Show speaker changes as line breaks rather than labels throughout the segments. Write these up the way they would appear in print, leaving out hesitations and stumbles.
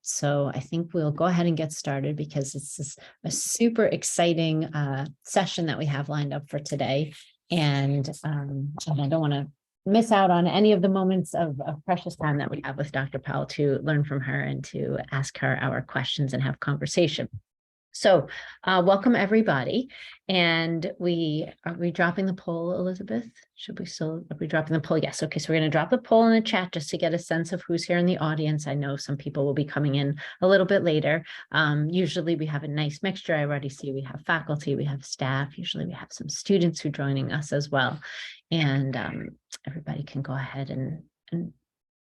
So I think we'll go ahead and get started because it's a super exciting session that we have lined up for today. And I don't want to miss out on any of the moments of precious time that we have with Dr. Powell to learn from her and to ask her our questions and have conversation. So welcome everybody. And are we dropping the poll, Elizabeth? Are we dropping the poll? Yes. Okay. So we're going to drop the poll in the chat just to get a sense of who's here in the audience. I know some people will be coming in a little bit later. Usually we have a nice mixture. I already see we have faculty, we have staff. Usually we have some students who are joining us as well. And everybody can go ahead and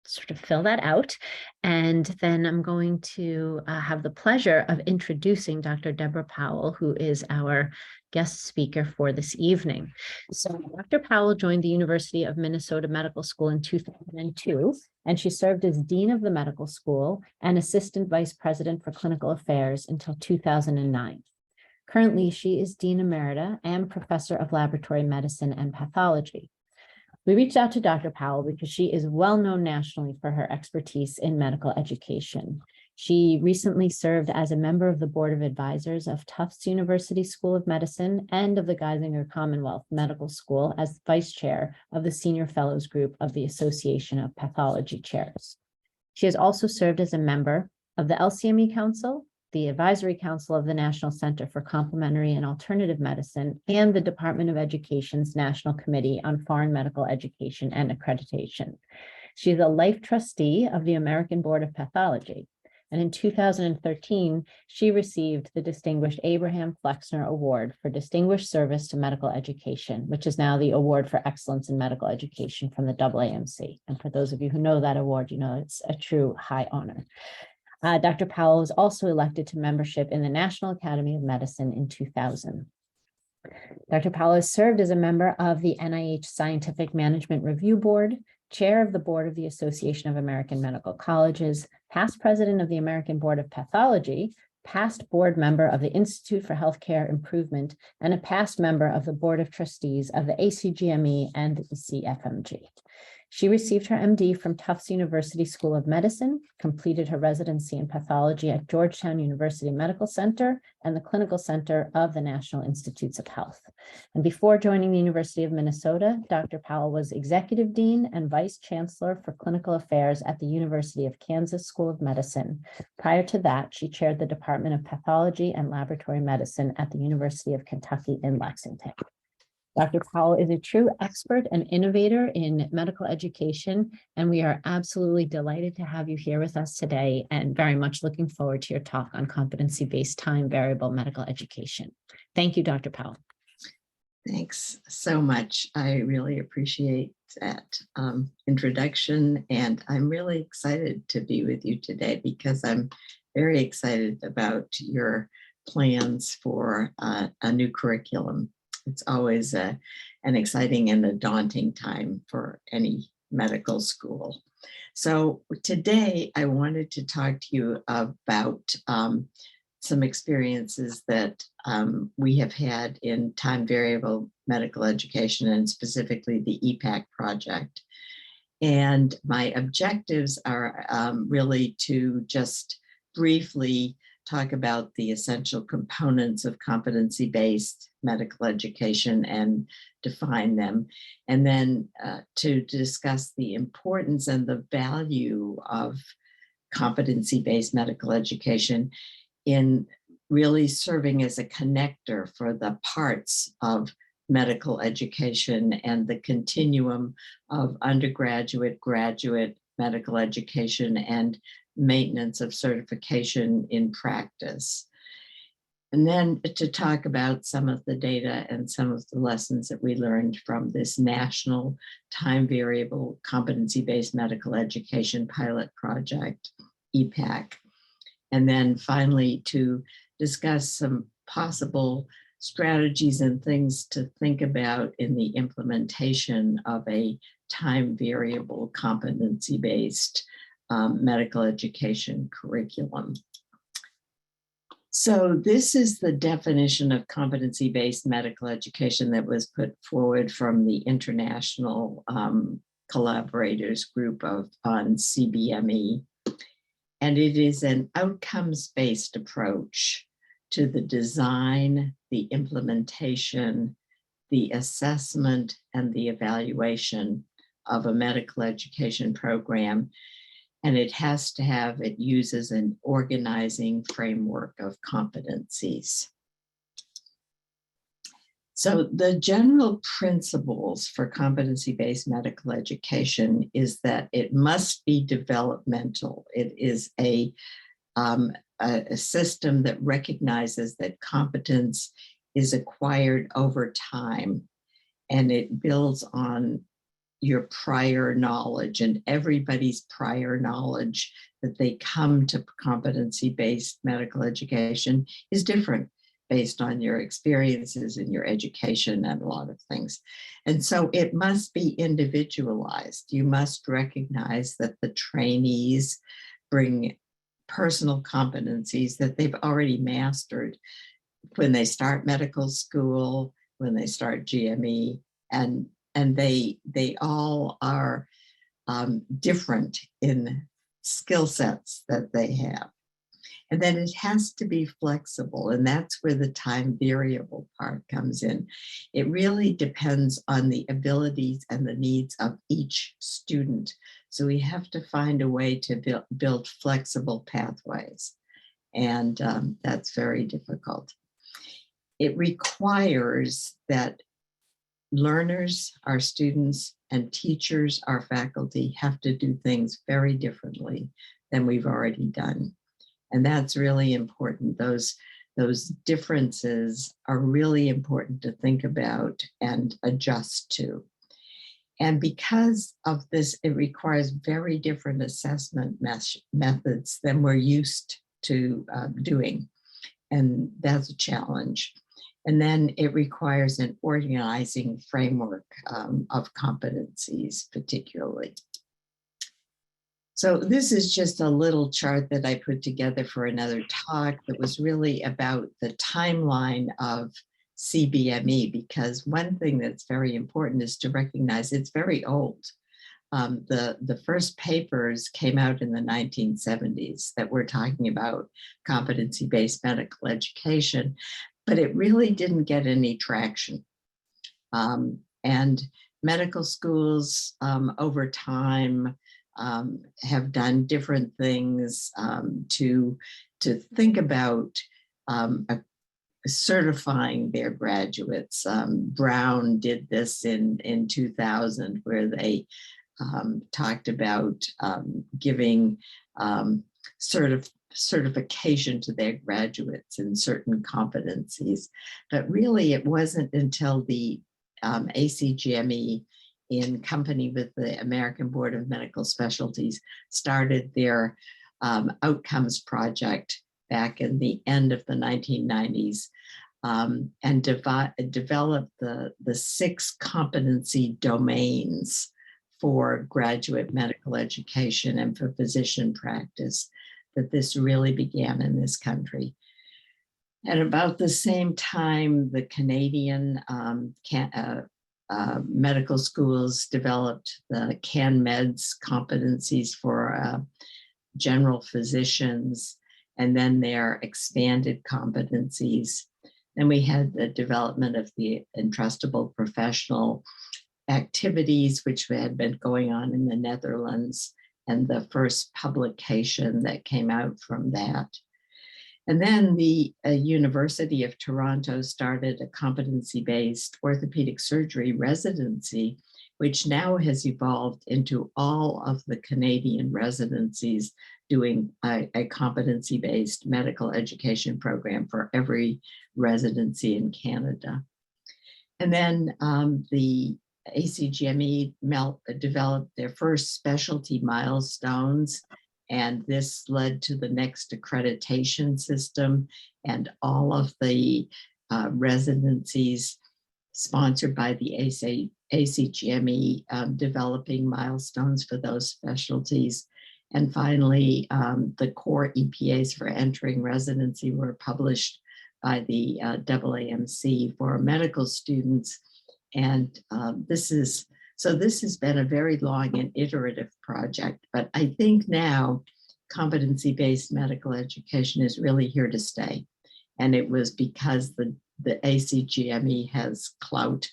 sort of fill that out. And then I'm going to have the pleasure of introducing Dr. Deborah Powell, who is our guest speaker for this evening. So Dr. Powell joined the University of Minnesota Medical School in 2002, and she served as Dean of the Medical School and Assistant Vice President for Clinical Affairs until 2009. Currently, she is Dean Emerita and Professor of Laboratory Medicine and Pathology. We reached out to Dr. Powell because she is well known nationally for her expertise in medical education. She recently served as a member of the Board of Advisors of Tufts University School of Medicine and of the Geisinger Commonwealth Medical School as Vice Chair of the Senior Fellows Group of the Association of Pathology Chairs. She has also served as a member of the LCME Council, the Advisory Council of the National Center for Complementary and Alternative Medicine, and the Department of Education's National Committee on Foreign Medical Education and Accreditation. She is a life trustee of the American Board of Pathology. And in 2013, she received the Distinguished Abraham Flexner Award for Distinguished Service to Medical Education, which is now the Award for Excellence in Medical Education from the AAMC. And for those of you who know that award, you know it's a true high honor. Dr. Powell was also elected to membership in the National Academy of Medicine in 2000. Dr. Powell has served as a member of the NIH Scientific Management Review Board, Chair of the Board of the Association of American Medical Colleges, past President of the American Board of Pathology, past board member of the Institute for Healthcare Improvement, and a past member of the Board of Trustees of the ACGME and the CFMG. She received her MD from Tufts University School of Medicine, completed her residency in pathology at Georgetown University Medical Center and the Clinical Center of the National Institutes of Health. And before joining the University of Minnesota, Dr. Powell was Executive Dean and Vice Chancellor for Clinical Affairs at the University of Kansas School of Medicine. Prior to that, she chaired the Department of Pathology and Laboratory Medicine at the University of Kentucky in Lexington. Dr. Powell is a true expert and innovator in medical education, and we are absolutely delighted to have you here with us today and very much looking forward to your talk on competency-based time variable medical education. Thank you, Dr. Powell.
Thanks so much. I really appreciate that introduction, and I'm really excited to be with you today because I'm very excited about your plans for a new curriculum. It's always an exciting and a daunting time for any medical school. So today I wanted to talk to you about some experiences that we have had in time variable medical education and specifically the EPAC project. And my objectives are really to just briefly talk about the essential components of competency-based medical education and define them, and then to discuss the importance and the value of competency-based medical education in really serving as a connector for the parts of medical education and the continuum of undergraduate, graduate medical education and maintenance of certification in practice. And then to talk about some of the data and some of the lessons that we learned from this national time variable competency-based medical education pilot project, EPAC. And then finally to discuss some possible strategies and things to think about in the implementation of a time variable competency-based medical education curriculum. So this is the definition of competency-based medical education that was put forward from the international collaborators group on CBME. And it is an outcomes-based approach to the design, the implementation, the assessment, and the evaluation of a medical education program. And it uses an organizing framework of competencies. So the general principles for competency-based medical education is that it must be developmental. It is a system that recognizes that competence is acquired over time, and it builds on your prior knowledge and everybody's prior knowledge that they come to competency-based medical education is different based on your experiences in your education and a lot of things. And so it must be individualized. You must recognize that the trainees bring personal competencies that they've already mastered when they start medical school, when they start GME, and they all are different in skill sets that they have. And then it has to be flexible, and that's where the time variable part comes in. It really depends on the abilities and the needs of each student. So we have to find a way to build flexible pathways, and that's very difficult. It requires that learners, our students, and teachers, our faculty, have to do things very differently than we've already done. And that's really important. Those differences are really important to think about and adjust to. And because of this, it requires very different assessment methods than we're used to doing. And that's a challenge. And then it requires an organizing framework of competencies, particularly. So this is just a little chart that I put together for another talk that was really about the timeline of CBME, because one thing that's very important is to recognize it's very old. The first papers came out in the 1970s that were talking about competency-based medical education, but it really didn't get any traction. And medical schools over time have done different things to think about certifying their graduates. Brown did this in 2000, where they talked about giving certification to their graduates in certain competencies. But really, it wasn't until the ACGME, in company with the American Board of Medical Specialties, started their outcomes project back in the end of the 1990s and developed the 6 competency domains for graduate medical education and for physician practice, that this really began in this country. At about the same time, the Canadian medical schools developed the CanMeds competencies for general physicians, and then their expanded competencies. Then we had the development of the entrustable professional activities, which had been going on in the Netherlands, and the first publication that came out from that. And then the University of Toronto started a competency-based orthopedic surgery residency, which now has evolved into all of the Canadian residencies doing a competency-based medical education program for every residency in Canada. And then the ACGME developed their first specialty milestones, and this led to the next accreditation system, and all of the residencies sponsored by the ACGME developing milestones for those specialties. And finally, the core EPAs for entering residency were published by the AAMC for medical students. And this has been a very long and iterative project, but I think now competency-based medical education is really here to stay. And it was because the ACGME has clout.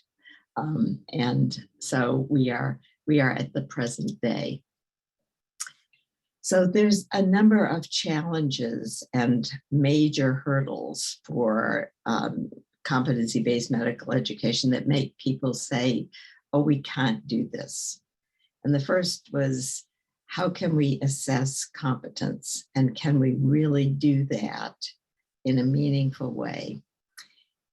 And so we are at the present day. So there's a number of challenges and major hurdles for competency-based medical education that make people say, oh, we can't do this. And the first was, how can we assess competence? And can we really do that in a meaningful way?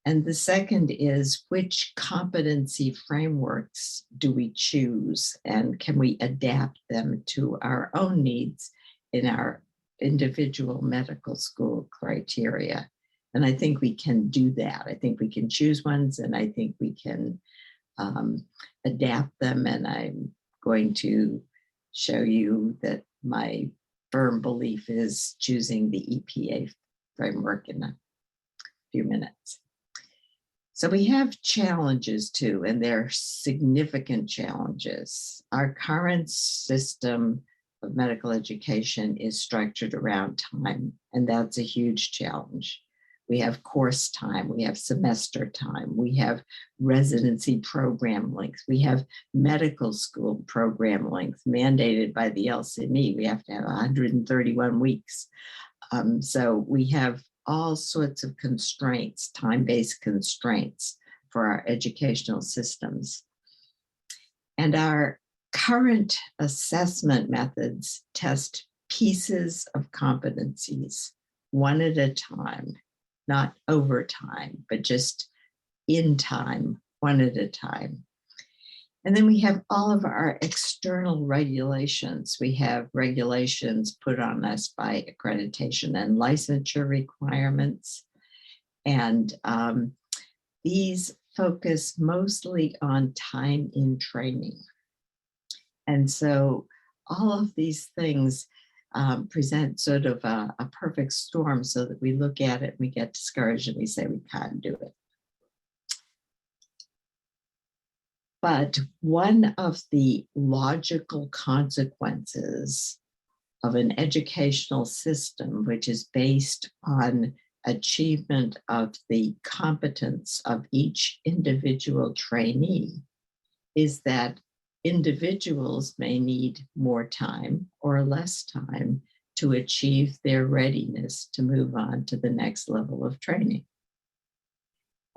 And the second is, which competency frameworks do we choose? And can we adapt them to our own needs in our individual medical school criteria? And I think we can do that. I think we can choose ones, and I think we can adapt them. And I'm going to show you that my firm belief is choosing the EPA framework in a few minutes. So we have challenges too, and they're significant challenges. Our current system of medical education is structured around time, and that's a huge challenge. We have course time, we have semester time, we have residency program lengths, we have medical school program length mandated by the LCME. We have to have 131 weeks. So we have all sorts of constraints, time-based constraints for our educational systems. And our current assessment methods test pieces of competencies one at a time, not over time, but just in time, one at a time. And then we have all of our external regulations. We have regulations put on us by accreditation and licensure requirements. And these focus mostly on time in training. And so all of these things present sort of a perfect storm, so that we look at it and we get discouraged and we say we can't do it. But one of the logical consequences of an educational system which is based on achievement of the competence of each individual trainee is that individuals may need more time or less time to achieve their readiness to move on to the next level of training.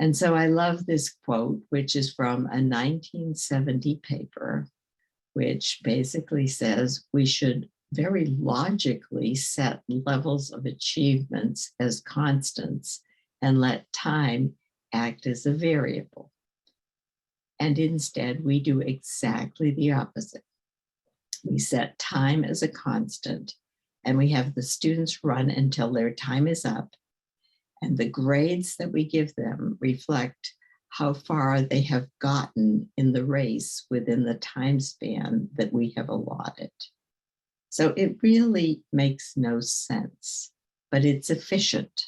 And so I love this quote, which is from a 1970 paper, which basically says we should very logically set levels of achievements as constants and let time act as a variable. And instead, we do exactly the opposite. We set time as a constant, and we have the students run until their time is up. And the grades that we give them reflect how far they have gotten in the race within the time span that we have allotted. So it really makes no sense, but it's efficient.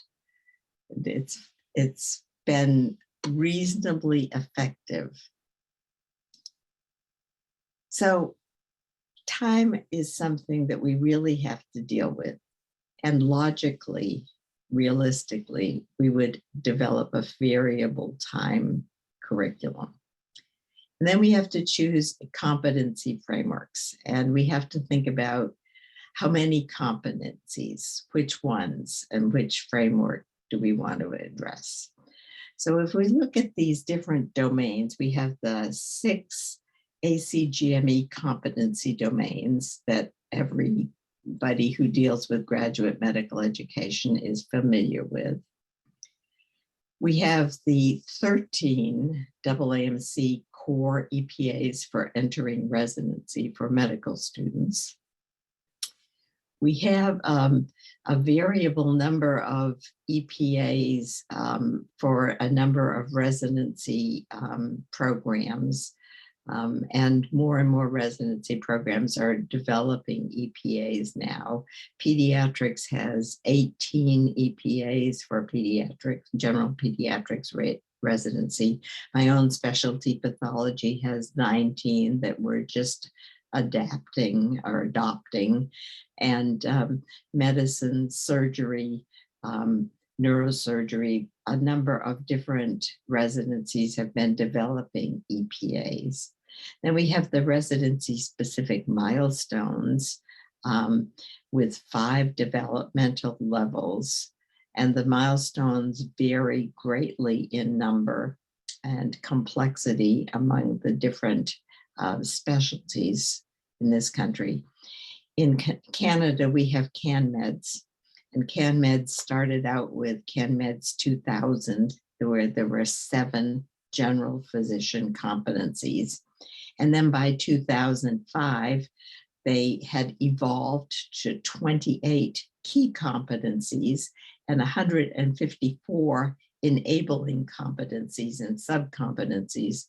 It's been reasonably effective. So time is something that we really have to deal with, and logically, realistically, we would develop a variable time curriculum. And then we have to choose competency frameworks, and we have to think about how many competencies, which ones, and which framework do we want to address. So if we look at these different domains, we have the 6 ACGME competency domains that everybody who deals with graduate medical education is familiar with. We have the 13 AAMC core EPAs for entering residency for medical students. We have a variable number of EPAs for a number of residency programs. And more residency programs are developing EPAs now. Pediatrics has 18 EPAs for pediatrics, general pediatrics residency. My own specialty pathology has 19 that we're just adapting or adopting, and medicine, surgery, neurosurgery. A number of different residencies have been developing EPAs. Then we have the residency specific milestones with 5 developmental levels, and the milestones vary greatly in number and complexity among the different specialties in this country. In Canada, we have CanMeds, and CanMeds started out with CanMeds 2000, where there were 7 general physician competencies. And then by 2005, they had evolved to 28 key competencies and 154 enabling competencies and subcompetencies.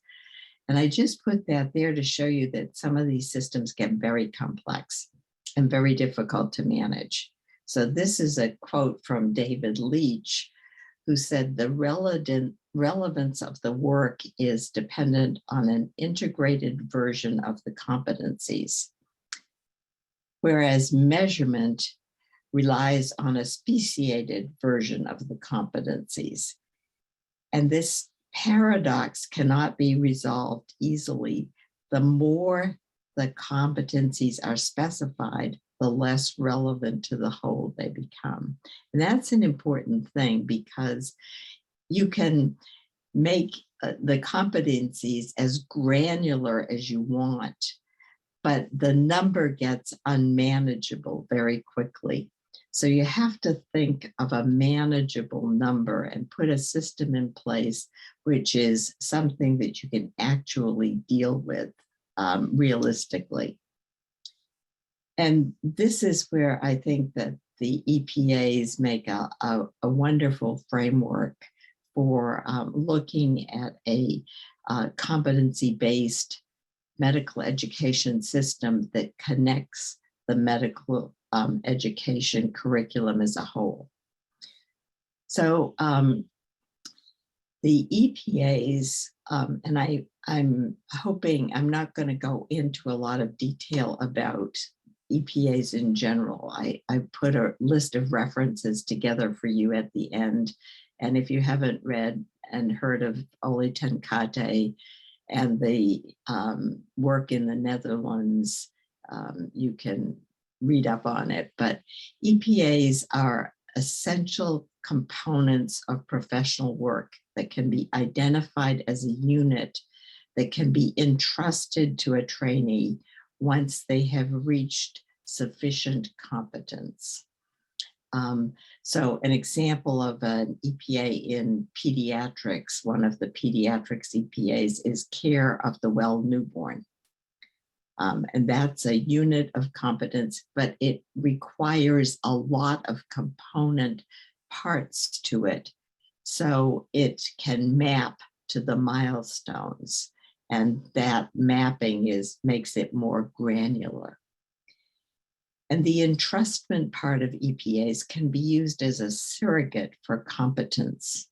And I just put that there to show you that some of these systems get very complex and very difficult to manage. So this is a quote from David Leach, who said the relevance of the work is dependent on an integrated version of the competencies, whereas measurement relies on a speciated version of the competencies. And this paradox cannot be resolved easily. The more the competencies are specified, the less relevant to the whole they become. And that's an important thing, because you can make the competencies as granular as you want, but the number gets unmanageable very quickly. So you have to think of a manageable number and put a system in place, which is something that you can actually deal with realistically. And this is where I think that the EPAs make a wonderful framework for looking at a competency-based medical education system that connects the medical education curriculum as a whole. So the EPAs, and I'm hoping I'm not going to go into a lot of detail about EPAs in general. I put a list of references together for you at the end. And if you haven't read and heard of Ole ten Cate and the work in the Netherlands, you can read up on it. But EPAs are essential components of professional work that can be identified as a unit that can be entrusted to a trainee once they have reached sufficient competence. So an example of an EPA in pediatrics, one of the pediatrics EPAs is care of the well newborn. And that's a unit of competence, but it requires a lot of component parts to it. So it can map to the milestones, and that mapping makes it more granular. And the entrustment part of EPAs can be used as a surrogate for competence.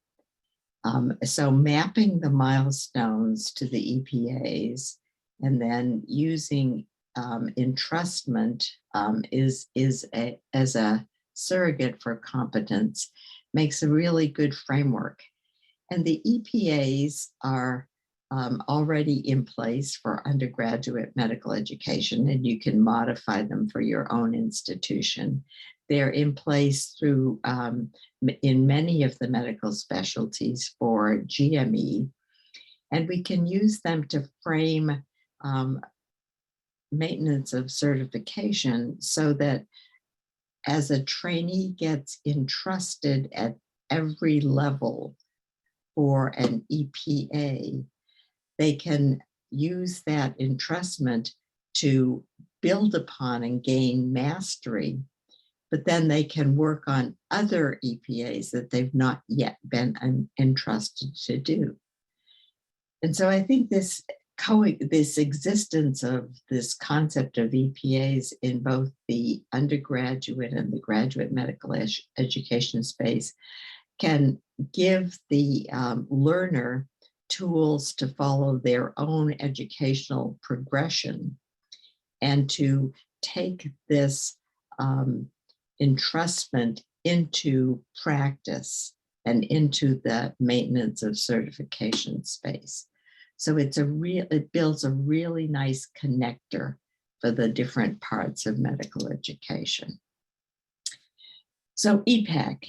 So mapping the milestones to the EPAs and then using entrustment as a surrogate for competence makes a really good framework. And the EPAs are already in place for undergraduate medical education, and you can modify them for your own institution. They're in place through, in many of the medical specialties for GME, and we can use them to frame maintenance of certification so that as a trainee gets entrusted at every level for an EPA, they can use that entrustment to build upon and gain mastery, but then they can work on other EPAs that they've not yet been entrusted to do. And so I think this existence of this concept of EPAs in both the undergraduate and the graduate medical education space can give the learner tools to follow their own educational progression and to take this entrustment into practice and into the maintenance of certification space. So it builds a really nice connector for the different parts of medical education. So EPAC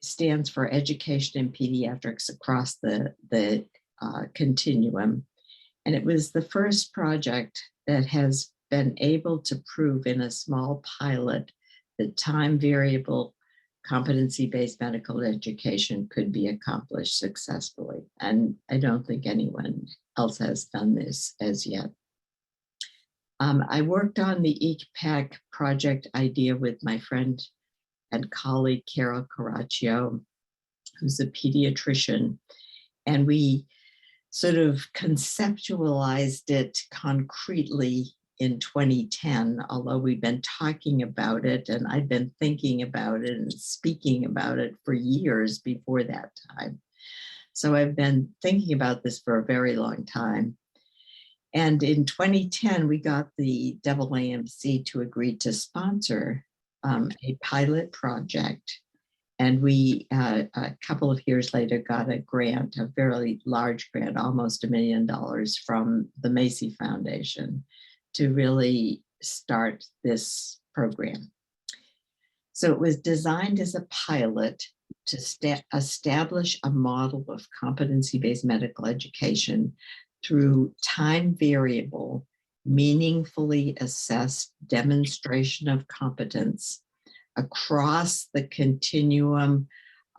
stands for Education in Pediatrics Across the Continuum. And it was the first project that has been able to prove in a small pilot that time variable competency-based medical education could be accomplished successfully. And I don't think anyone else has done this as yet. I worked on the EPAC project idea with my friend and colleague, Carol Caraccio, who's a pediatrician. And we sort of conceptualized it concretely in 2010, although we've been talking about it and I've been thinking about it and speaking about it for years before that time. So I've been thinking about this for a very long time. And in 2010, we got the AAMC to agree to sponsor a pilot project. And we, a couple of years later, got a grant, a fairly large grant, almost $1 million from the Macy Foundation to really start this program. So it was designed as a pilot to establish a model of competency-based medical education through time variable, meaningfully assessed demonstration of competence across the continuum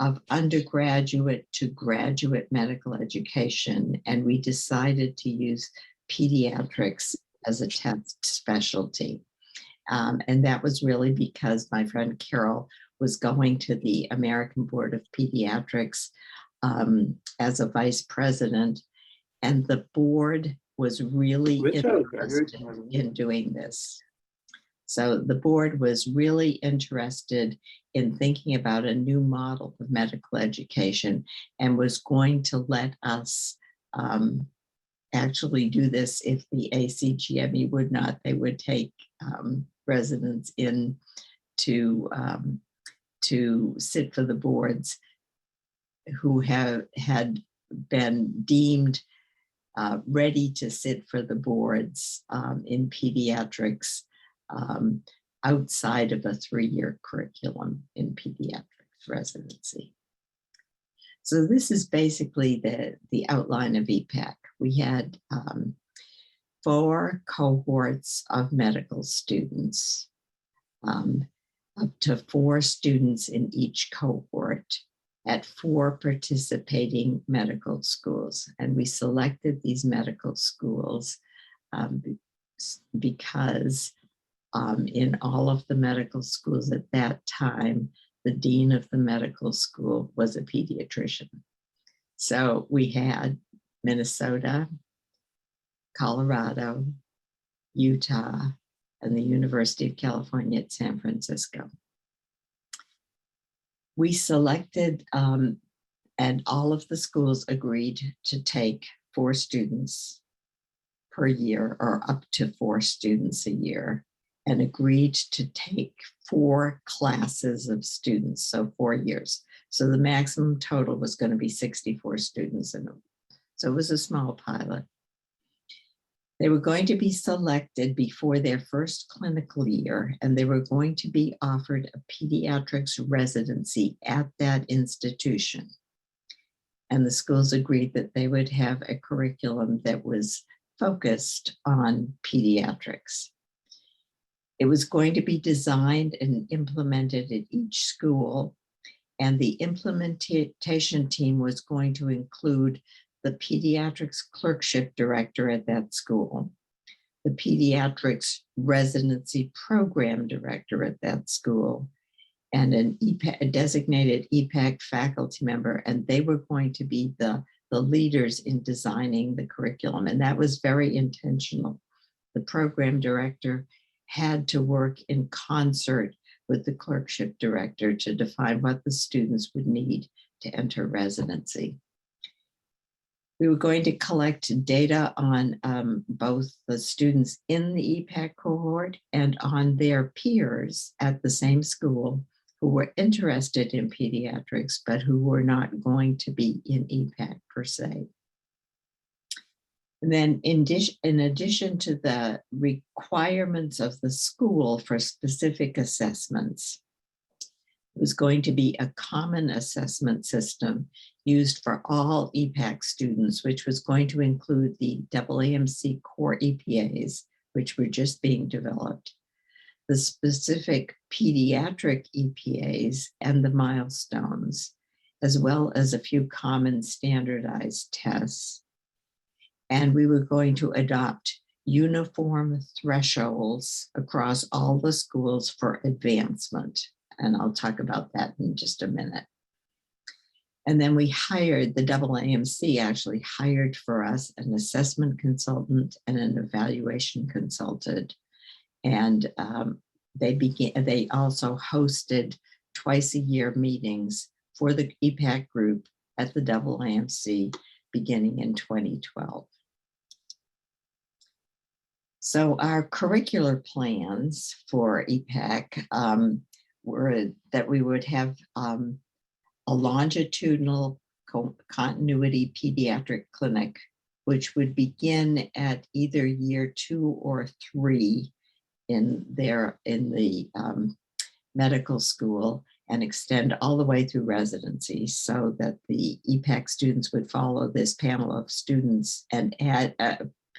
of undergraduate to graduate medical education. And we decided to use pediatrics as a test specialty. And that was really because my friend Carol was going to the American Board of Pediatrics as a vice president, and the board was really interested in doing this. So the board was really interested in thinking about a new model of medical education and was going to let us actually do this if the ACGME would not. They would take residents in to sit for the boards who had been deemed ready to sit for the boards in pediatrics outside of a 3-year curriculum in pediatrics residency. So this is basically the outline of EPAC. We had 4 cohorts of medical students, up to 4 students in each cohort at 4 participating medical schools. And we selected these medical schools because in all of the medical schools at that time, the dean of the medical school was a pediatrician. So we had Minnesota, Colorado, Utah, and the University of California at San Francisco. We selected, and all of the schools agreed to take 4 students per year or up to 4 students a year, and agreed to take 4 classes of students, so 4 years. So the maximum total was going to be 64 students in them. So it was a small pilot. They were going to be selected before their first clinical year, and they were going to be offered a pediatrics residency at that institution. And the schools agreed that they would have a curriculum that was focused on pediatrics. It was going to be designed and implemented at each school, and the implementation team was going to include the pediatrics clerkship director at that school, the pediatrics residency program director at that school, and a designated EPAC faculty member, and they were going to be the leaders in designing the curriculum. And that was very intentional. The program director had to work in concert with the clerkship director to define what the students would need to enter residency. We were going to collect data on both the students in the EPAC cohort and on their peers at the same school who were interested in pediatrics, but who were not going to be in EPAC per se. And then in addition to the requirements of the school for specific assessments, it was going to be a common assessment system used for all EPAC students, which was going to include the AAMC core EPAs, which were just being developed, the specific pediatric EPAs and the milestones, as well as a few common standardized tests. And we were going to adopt uniform thresholds across all the schools for advancement. And I'll talk about that in just a minute. And then we hired, the AAMC actually hired for us an assessment consultant and an evaluation consultant. And they also hosted twice a year meetings for the EPAC group at the AAMC beginning in 2012. So our curricular plans for EPAC were that we would have a longitudinal continuity pediatric clinic, which would begin at either year 2 or 3 in the medical school and extend all the way through residency, so that the EPAC students would follow this panel of students and add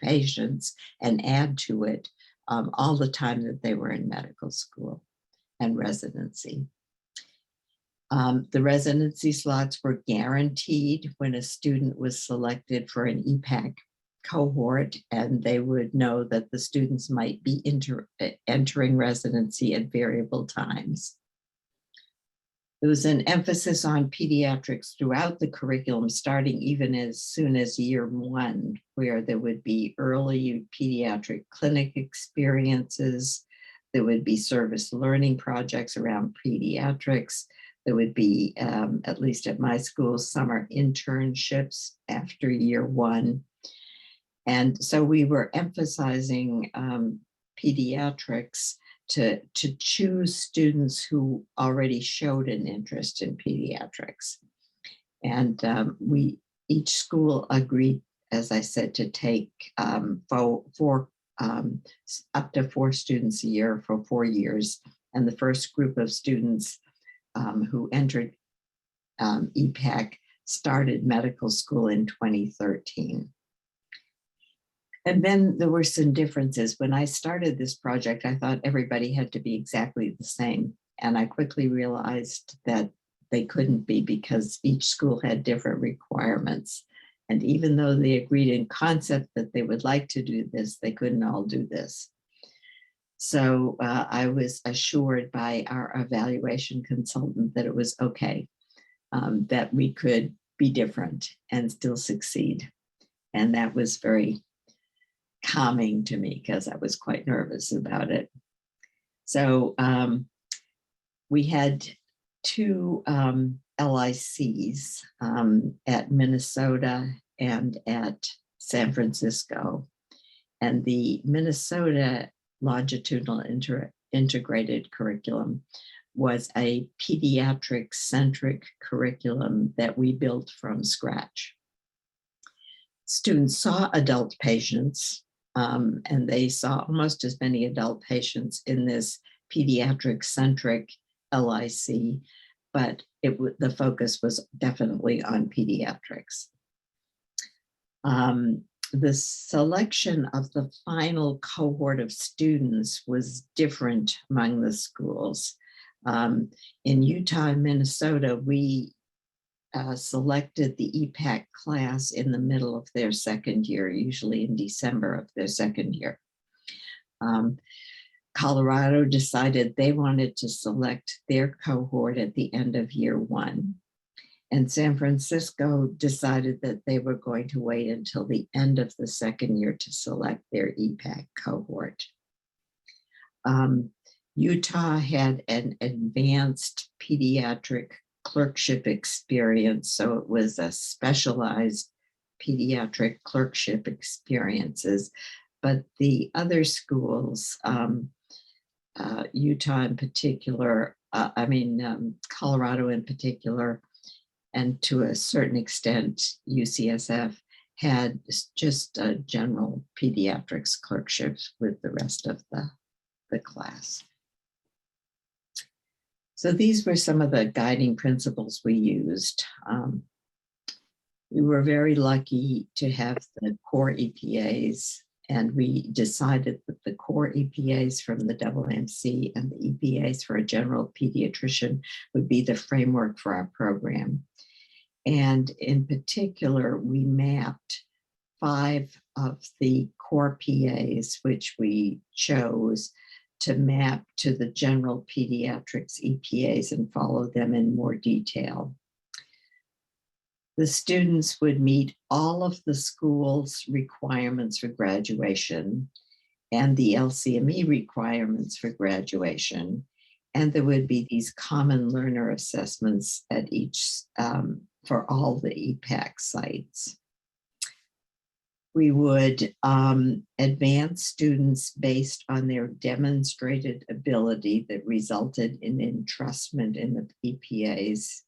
patients and add to it all the time that they were in medical school and residency. The residency slots were guaranteed when a student was selected for an EPAC cohort, and they would know that the students might be entering residency at variable times. There was an emphasis on pediatrics throughout the curriculum, starting even as soon as year 1, where there would be early pediatric clinic experiences. There would be service learning projects around pediatrics. There would be, at least at my school, summer internships after year 1. And so we were emphasizing pediatrics to choose students who already showed an interest in pediatrics. And each school agreed, as I said, to take up to 4 students a year for 4 years. And the first group of students who entered EPAC started medical school in 2013. And then there were some differences. When I started this project, I thought everybody had to be exactly the same. And I quickly realized that they couldn't be, because each school had different requirements. And even though they agreed in concept that they would like to do this, they couldn't all do this. So I was assured by our evaluation consultant that it was okay, that we could be different and still succeed. And that was very calming to me, because I was quite nervous about it. So we had 2 LICs at Minnesota and at San Francisco. And the Minnesota longitudinal integrated curriculum was a pediatric-centric curriculum that we built from scratch. Students saw adult patients, and they saw almost as many adult patients in this pediatric-centric LIC, but the focus was definitely on pediatrics. The selection of the final cohort of students was different among the schools. In Utah and Minnesota, we selected the EPAC class in the middle of their second year, usually in December of their second year. Colorado decided they wanted to select their cohort at the end of year 1. And San Francisco decided that they were going to wait until the end of the second year to select their EPAC cohort. Utah had an advanced pediatric clerkship experience, so it was a specialized pediatric clerkship experiences, but the other schools, Utah in particular, Colorado in particular, and to a certain extent, UCSF had just general pediatrics clerkships with the rest of the class. So these were some of the guiding principles we used. We were very lucky to have the core EPAs, and we decided that the core EPAs from the AAMC and the EPAs for a general pediatrician would be the framework for our program. And in particular, we mapped 5 of the core PAs, which we chose to map to the general pediatrics EPAs and follow them in more detail. The students would meet all of the school's requirements for graduation and the LCME requirements for graduation. And there would be these common learner assessments at each for all the EPAC sites. We would advance students based on their demonstrated ability that resulted in entrustment in the EPAs.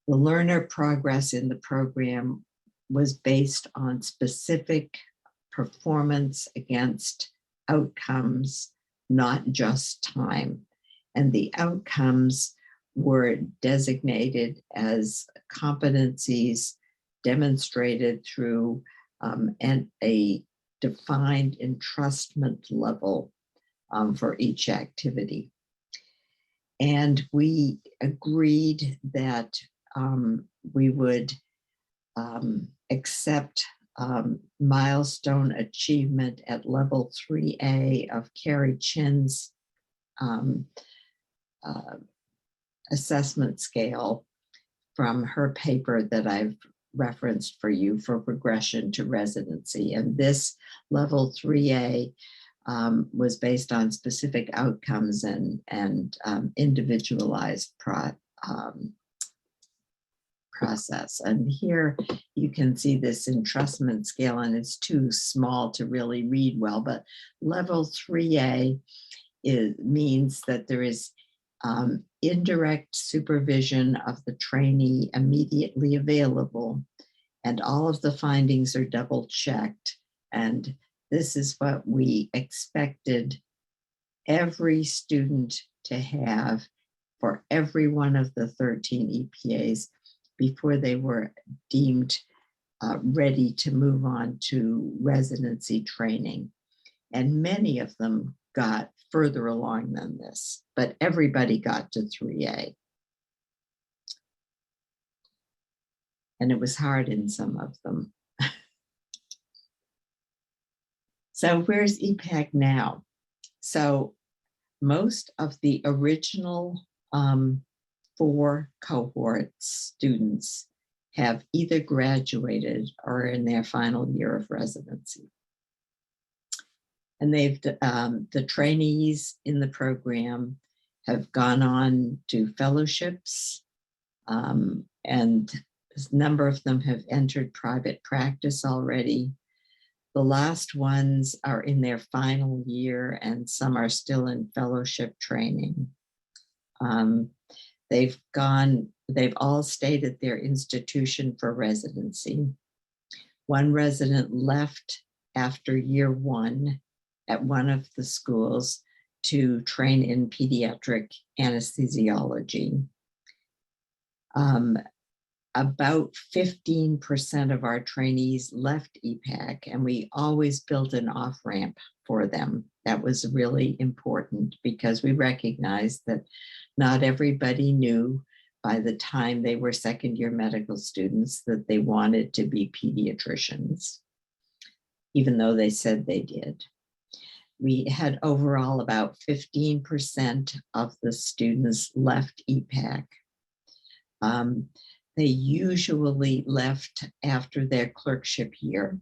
The learner progress in the program was based on specific performance against outcomes, not just time. And the outcomes were designated as competencies demonstrated through and a defined entrustment level for each activity. And we agreed that we would accept milestone achievement at level 3A of Carrie Chin's assessment scale from her paper that I've referenced for you for progression to residency. And this level 3A was based on specific outcomes and individualized process. And here you can see this entrustment scale, and it's too small to really read well, but level 3A means that there is indirect supervision of the trainee immediately available, and all of the findings are double checked. And this is what we expected every student to have for every one of the 13 EPAs before they were deemed ready to move on to residency training. And many of them got further along than this, but everybody got to 3A. And it was hard in some of them. So where's EPAC now? So most of the original 4 cohort students have either graduated or in their final year of residency. And the trainees in the program have gone on to fellowships, and a number of them have entered private practice already. The last ones are in their final year, and some are still in fellowship training. They've all stayed at their institution for residency. One resident left after year 1 at one of the schools to train in pediatric anesthesiology. About 15% of our trainees left EPAC, and we always built an off-ramp for them. That was really important because we recognized that not everybody knew by the time they were second-year medical students that they wanted to be pediatricians, even though they said they did. We had overall about 15% of the students left EPAC. They usually left after their clerkship year.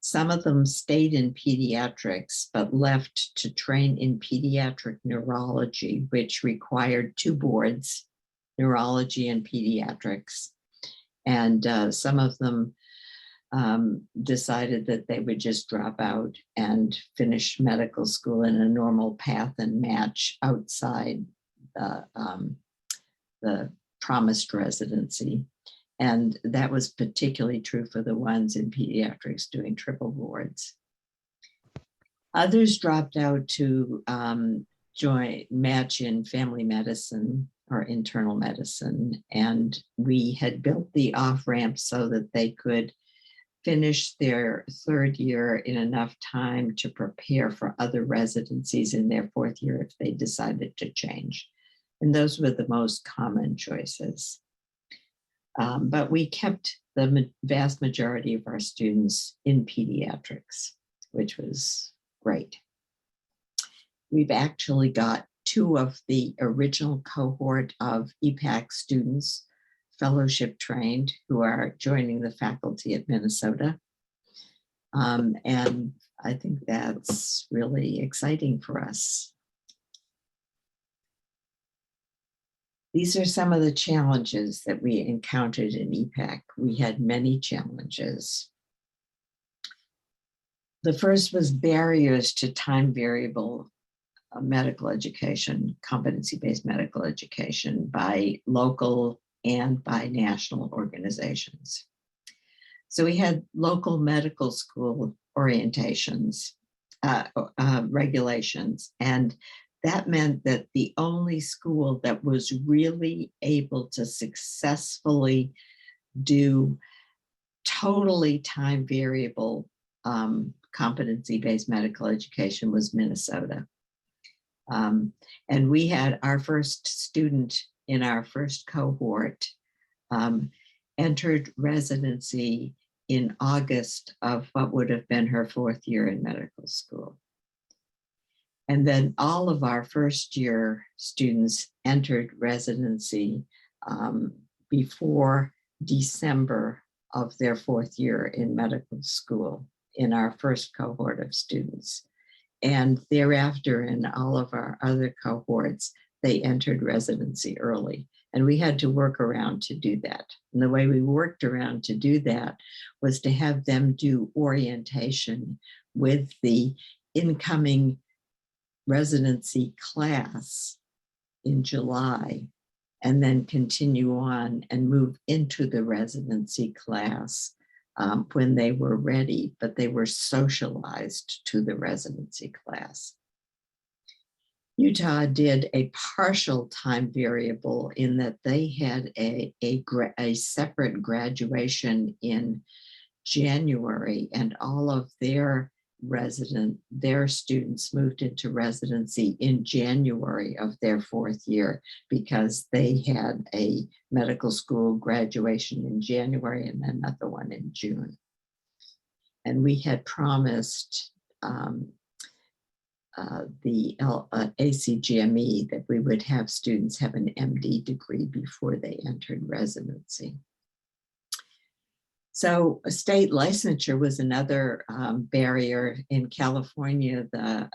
Some of them stayed in pediatrics, but left to train in pediatric neurology, which required 2 boards, neurology and pediatrics. And some of them decided that they would just drop out and finish medical school in a normal path and match outside the promised residency. And that was particularly true for the ones in pediatrics doing triple boards. Others dropped out to match in family medicine or internal medicine. And we had built the off-ramp so that they could finish their third year in enough time to prepare for other residencies in their fourth year if they decided to change. And those were the most common choices. But we kept the vast majority of our students in pediatrics, which was great. We've actually got 2 of the original cohort of EPAC students fellowship trained who are joining the faculty at Minnesota. And I think that's really exciting for us. These are some of the challenges that we encountered in EPAC. We had many challenges. The first was barriers to time variable medical education, competency-based medical education by local and by national organizations. So we had local medical school orientations, regulations, and that meant that the only school that was really able to successfully do totally time variable competency-based medical education was Minnesota. And we had our first student in our first cohort entered residency in August of what would have been her fourth year in medical school. And then all of our first year students entered residency before December of their fourth year in medical school in our first cohort of students. And thereafter, in all of our other cohorts, they entered residency early. And we had to work around to do that. And the way we worked around to do that was to have them do orientation with the incoming residency class in July, and then continue on and move into the residency class when they were ready, but they were socialized to the residency class. Utah did a partial time variable in that they had a separate graduation in January, and all of their students moved into residency in January of their fourth year because they had a medical school graduation in January and another one in June. And we had promised the ACGME that we would have students have an MD degree before they entered residency. So state licensure was another barrier in California. The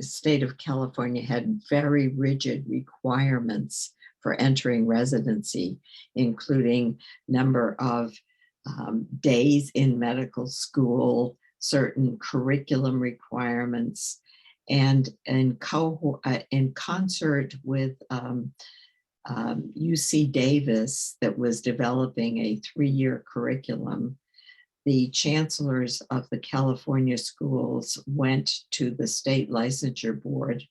state of California had very rigid requirements for entering residency, including number of days in medical school, certain curriculum requirements, and in concert with UC Davis that was developing a 3-year curriculum, the chancellors of the California schools went to the state licensure board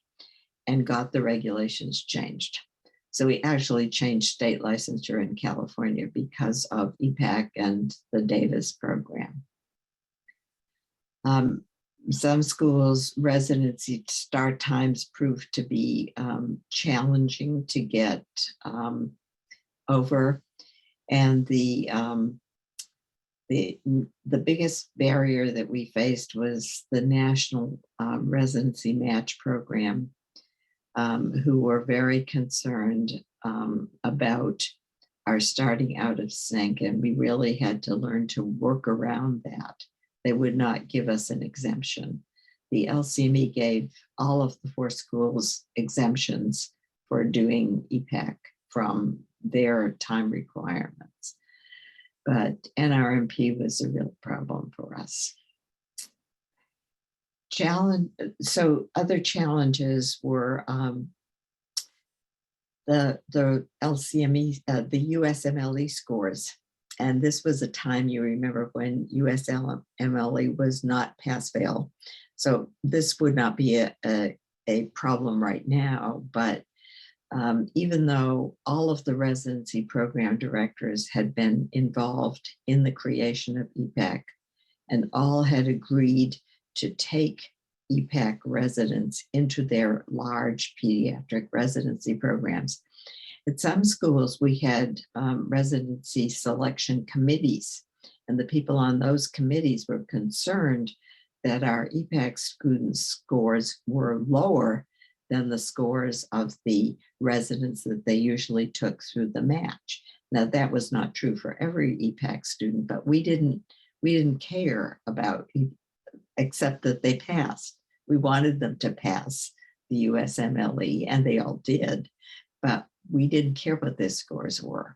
and got the regulations changed. So we actually changed state licensure in California because of EPAC and the Davis program. Some schools' residency start times proved to be challenging to get over, and the biggest barrier that we faced was the National Residency Match Program, who were very concerned about our starting out of sync, and we really had to learn to work around that. They would not give us an exemption. The LCME gave all of the 4 schools exemptions for doing EPAC from their time requirements. but NRMP was a real problem for us. So other challenges were the LCME, the USMLE scores. And this was a time, you remember, when USMLE was not pass-fail. So this would not be a problem right now, but even though all of the residency program directors had been involved in the creation of EPAC and all had agreed to take EPAC residents into their large pediatric residency programs. At some schools, we had residency selection committees, and the people on those committees were concerned that our EPAC student scores were lower than the scores of the residents that they usually took through the match. Now, that was not true for every EPAC student, but we didn't care about, except that they passed. We wanted them to pass the USMLE, and they all did, but we didn't care what their scores were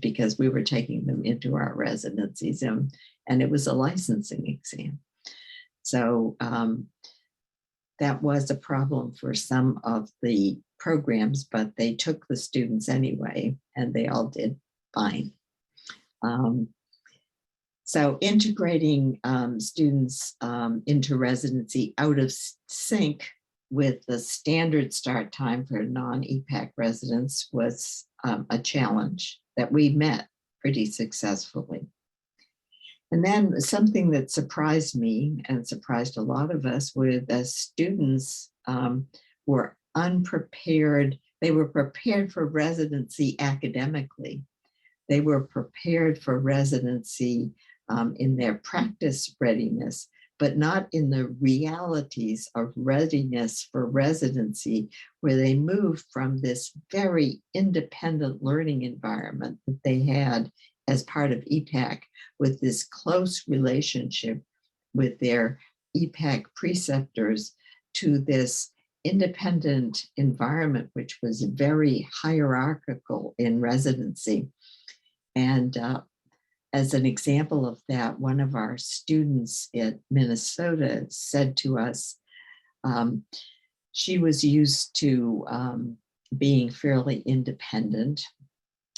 because we were taking them into our residencies, and it was a licensing exam. So that was a problem for some of the programs, but they took the students anyway, and they all did fine. So integrating students into residency out of sync with the standard start time for non-EPAC residents was a challenge that we met pretty successfully. And then something that surprised me and surprised a lot of us were the students were unprepared. They were prepared for residency academically. They were prepared for residency in their practice readiness, but not in the realities of readiness for residency, where they moved from this very independent learning environment that they had as part of EPAC with this close relationship with their EPAC preceptors to this independent environment, which was very hierarchical in residency. And as an example of that, one of our students at Minnesota said to us, she was used to being fairly independent.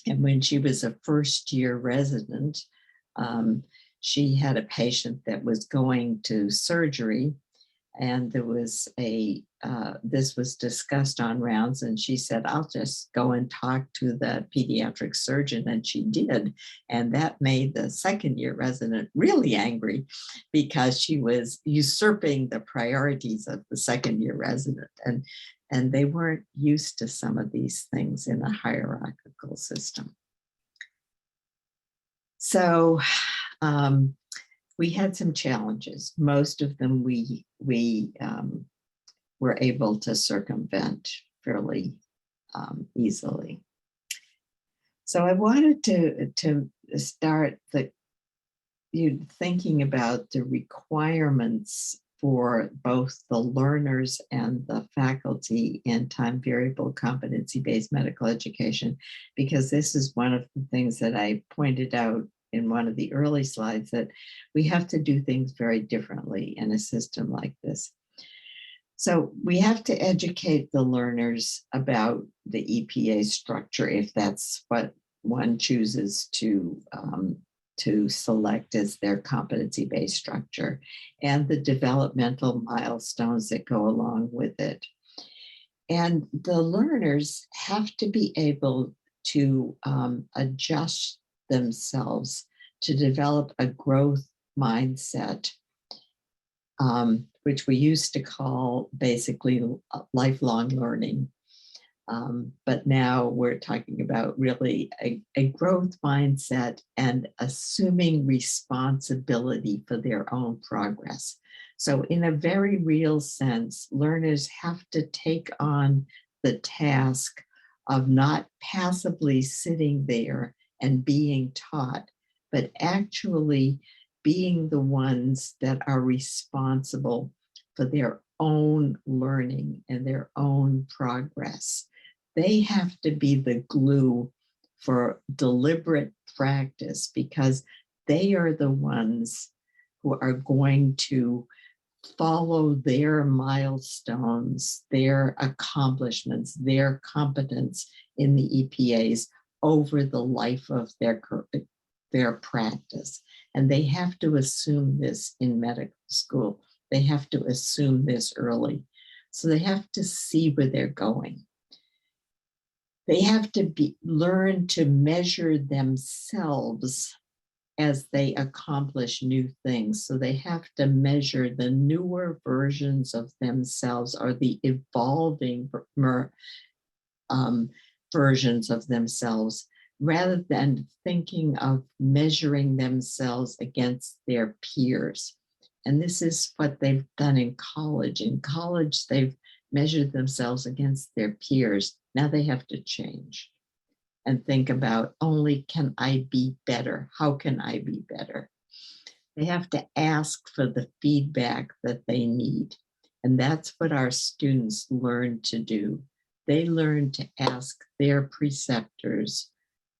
And when she was a first-year resident, she had a patient that was going to surgery, and there was this was discussed on rounds, and she said, I'll just go and talk to the pediatric surgeon, and she did. And that made the second-year resident really angry because she was usurping the priorities of the second-year resident. And they weren't used to some of these things in a hierarchical system. So we had some challenges. Most of them we were able to circumvent fairly easily. So I wanted to start thinking about the requirements for both the learners and the faculty in time variable competency-based medical education, because this is one of the things that I pointed out in one of the early slides, that we have to do things very differently in a system like this. So we have to educate the learners about the EPA structure, if that's what one chooses to select as their competency-based structure, and the developmental milestones that go along with it. And the learners have to be able to adjust themselves to develop a growth mindset, which we used to call basically lifelong learning. But now we're talking about really a growth mindset and assuming responsibility for their own progress. So in a very real sense, learners have to take on the task of not passively sitting there and being taught, but actually being the ones that are responsible for their own learning and their own progress. They have to be the glue for deliberate practice, because they are the ones who are going to follow their milestones, their accomplishments, their competence in the EPAs over the life of their practice. And they have to assume this in medical school. They have to assume this early. So they have to see where they're going. They have to learn to measure themselves as they accomplish new things. So they have to measure the newer versions of themselves, or the evolving versions of themselves, rather than thinking of measuring themselves against their peers. And this is what they've done in college. In college, they've measured themselves against their peers. Now they have to change and think about, only can I be better? How can I be better? They have to ask for the feedback that they need. And that's what our students learn to do. They learn to ask their preceptors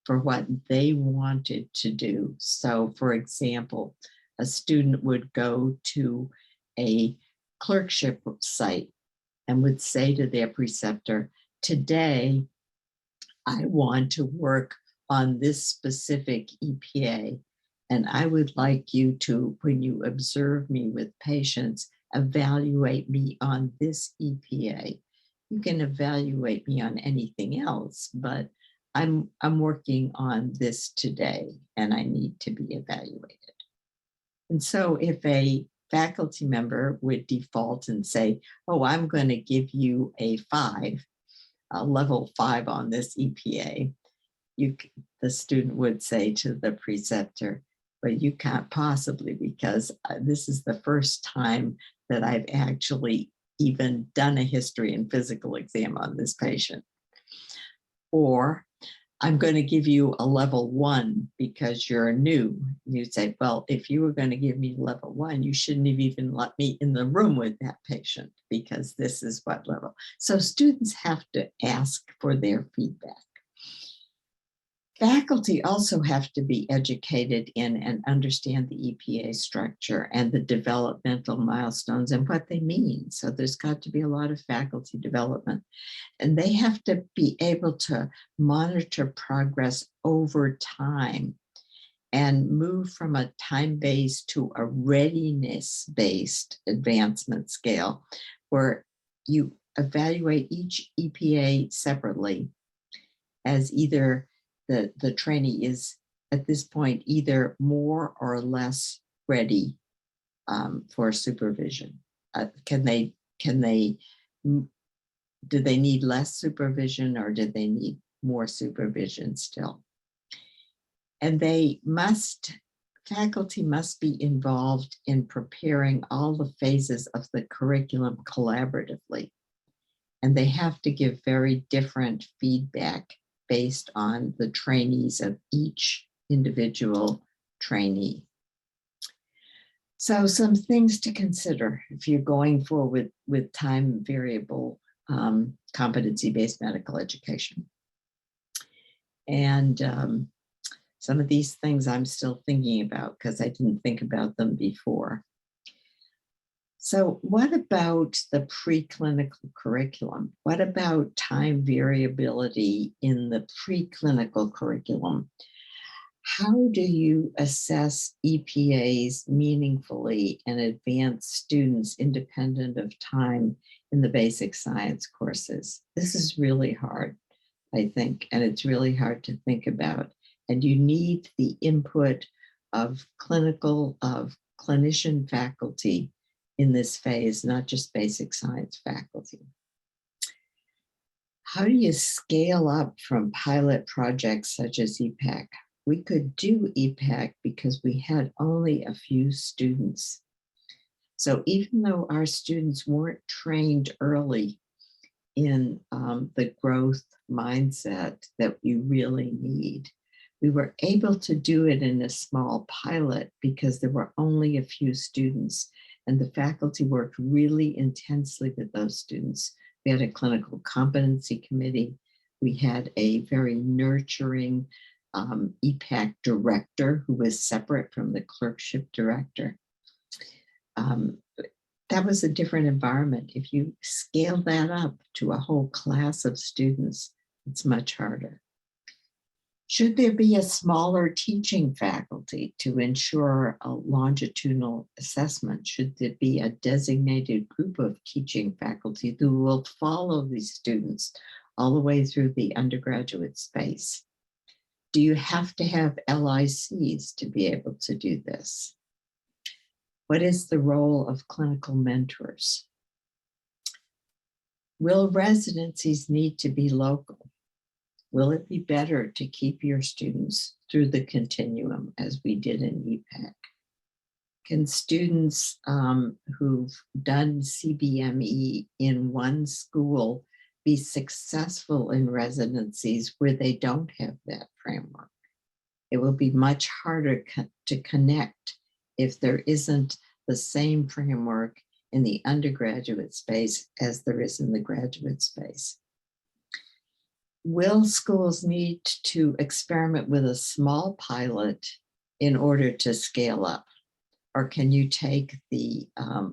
for what they wanted to do. So, for example, a student would go to a clerkship site and would say to their preceptor, today, I want to work on this specific EPA, and I would like you to, when you observe me with patients, evaluate me on this EPA. You can evaluate me on anything else, but I'm working on this today, and I need to be evaluated. And so if a faculty member would default and say, oh, I'm going to give you a 5, a level 5 on this EPA, the student would say to the preceptor, but you can't possibly, because this is the first time that I've actually even done a history and physical exam on this patient. Or I'm going to give you a level 1 because you're new. You'd say, well, if you were going to give me level 1, you shouldn't have even let me in the room with that patient, because this is what level. So students have to ask for their feedback. Faculty also have to be educated in and understand the EPA structure and the developmental milestones and what they mean. So there's got to be a lot of faculty development. And they have to be able to monitor progress over time and move from a time-based to a readiness-based advancement scale, where you evaluate each EPA separately, as either the trainee is at this point either more or less ready for supervision. Do they need less supervision, or do they need more supervision still? And faculty must be involved in preparing all the phases of the curriculum collaboratively. And they have to give very different feedback based on the trainees of each individual trainee. So some things to consider if you're going forward with time variable competency-based medical education. And some of these things I'm still thinking about because I didn't think about them before. So what about the preclinical curriculum? What about time variability in the preclinical curriculum? How do you assess EPAs meaningfully and advance students independent of time in the basic science courses? This is really hard, I think, and it's really hard to think about. And you need the input of clinician faculty in this phase, not just basic science faculty. How do you scale up from pilot projects such as EPAC? We could do EPAC because we had only a few students. So even though our students weren't trained early in the growth mindset that you really need, we were able to do it in a small pilot because there were only a few students, and the faculty worked really intensely with those students. We had a clinical competency committee. We had a very nurturing EPAC director who was separate from the clerkship director. That was a different environment. If you scale that up to a whole class of students, it's much harder. Should there be a smaller teaching faculty to ensure a longitudinal assessment? Should there be a designated group of teaching faculty who will follow these students all the way through the undergraduate space? Do you have to have LICs to be able to do this? What is the role of clinical mentors? Will residencies need to be local? Will it be better to keep your students through the continuum as we did in EPAC? Can students who've done CBME in one school be successful in residencies where they don't have that framework? It will be much harder to connect if there isn't the same framework in the undergraduate space as there is in the graduate space. Will schools need to experiment with a small pilot in order to scale up? Or can you take the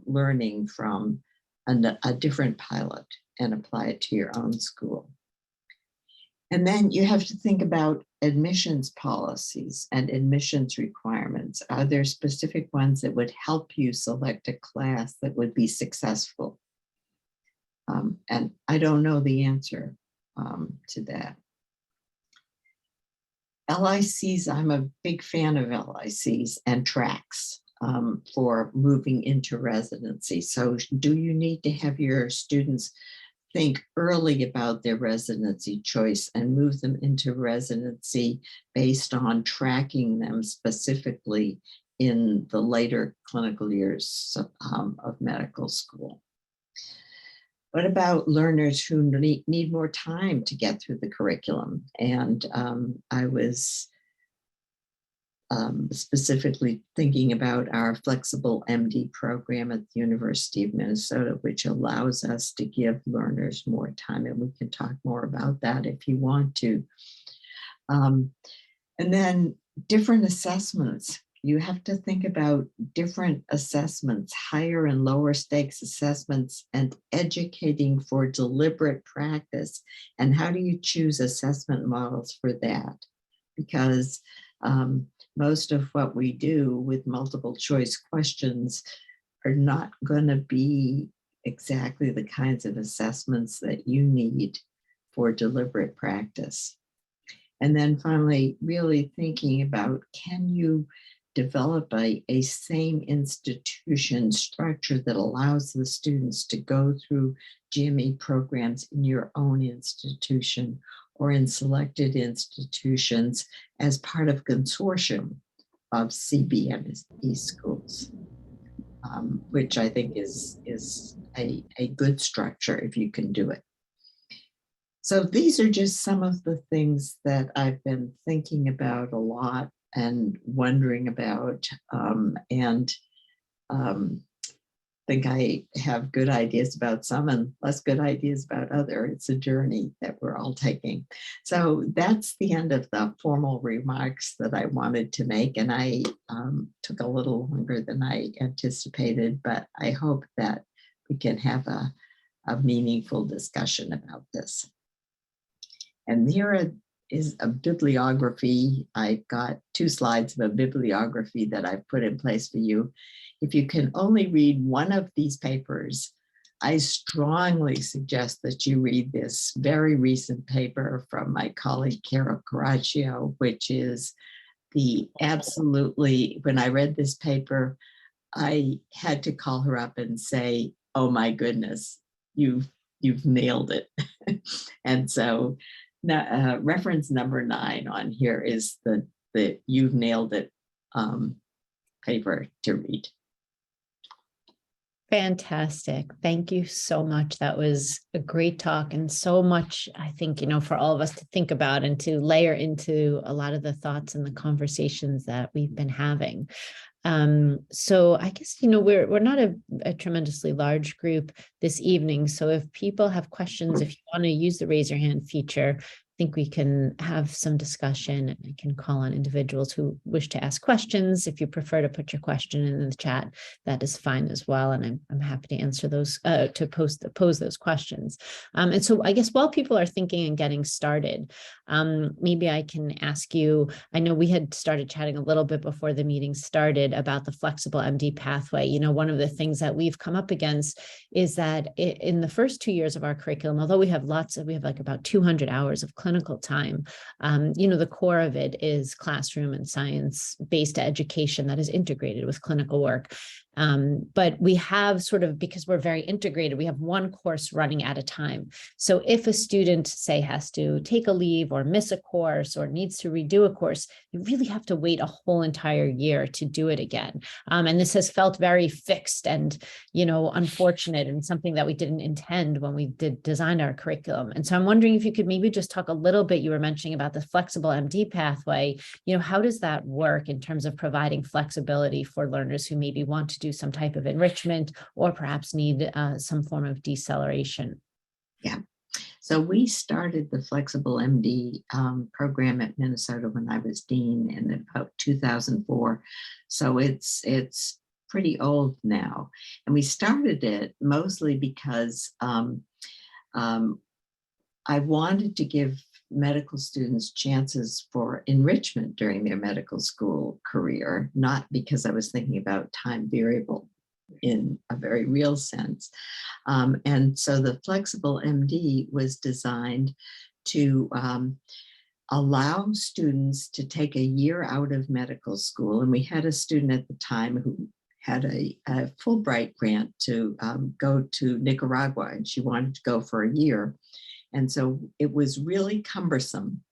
learning from a different pilot and apply it to your own school? And then you have to think about admissions policies and admissions requirements. Are there specific ones that would help you select a class that would be successful? And I don't know the answer to that. LICs, I'm a big fan of LICs and tracks for moving into residency. So do you need to have your students think early about their residency choice and move them into residency based on tracking them specifically in the later clinical years of medical school? What about learners who need more time to get through the curriculum? And I was specifically thinking about our flexible MD program at the University of Minnesota, which allows us to give learners more time. And we can talk more about that if you want to. And then different assessments. You have to think about different assessments, higher and lower stakes assessments, and educating for deliberate practice. And how do you choose assessment models for that? Because most of what we do with multiple choice questions are not going to be exactly the kinds of assessments that you need for deliberate practice. And then finally, really thinking about, can you develop a same institution structure that allows the students to go through GME programs in your own institution or in selected institutions as part of consortium of CBME schools, which I think is a good structure if you can do it. So these are just some of the things that I've been thinking about a lot and wondering about, and think I have good ideas about some and less good ideas about other. It's a journey that we're all taking. So that's the end of the formal remarks that I wanted to make. And I took a little longer than I anticipated, but I hope that we can have a meaningful discussion about this. And here is a bibliography. I've got 2 slides of a bibliography that I've put in place for you. If you can only read one of these papers, I strongly suggest that you read this very recent paper from my colleague, Carol Caraccio, which is the absolutely, when I read this paper, I had to call her up and say, oh my goodness, you've nailed it. And so reference number 9 on here is the You've Nailed It paper to read.
Fantastic. Thank you so much. That was a great talk and so much, I think, for all of us to think about and to layer into a lot of the thoughts and the conversations that we've been having. So I guess, we're not a tremendously large group this evening. So if people have questions, if you want to use the raise your hand feature, I think we can have some discussion, and I can call on individuals who wish to ask questions. If you prefer to put your question in the chat, that is fine as well. And I'm happy to answer those, to pose those questions. And so I guess while people are thinking and getting started, maybe I can ask you, I know we had started chatting a little bit before the meeting started about the flexible MD pathway. One of the things that we've come up against is that in the first 2 years of our curriculum, although we have like about 200 hours of clinical time, the core of it is classroom and science-based education that is integrated with clinical work. But we have because we're very integrated, we have one course running at a time. So if a student, say, has to take a leave or miss a course or needs to redo a course, you really have to wait a whole entire year to do it again. And this has felt very fixed and, unfortunate, and something that we didn't intend when we design our curriculum. And so I'm wondering if you could maybe just talk a little bit, you were mentioning about the flexible MD pathway, how does that work in terms of providing flexibility for learners who maybe want to do some type of enrichment or perhaps need some form of deceleration?
Yeah. So we started the flexible MD program at Minnesota when I was dean in about 2004. So it's pretty old now. And we started it mostly because I wanted to give medical students chances for enrichment during their medical school career, not because I was thinking about time variable in a very real sense. And so the flexible MD was designed to allow students to take a year out of medical school. And we had a student at the time who had a Fulbright grant to go to Nicaragua, and she wanted to go for a year. And so it was really cumbersome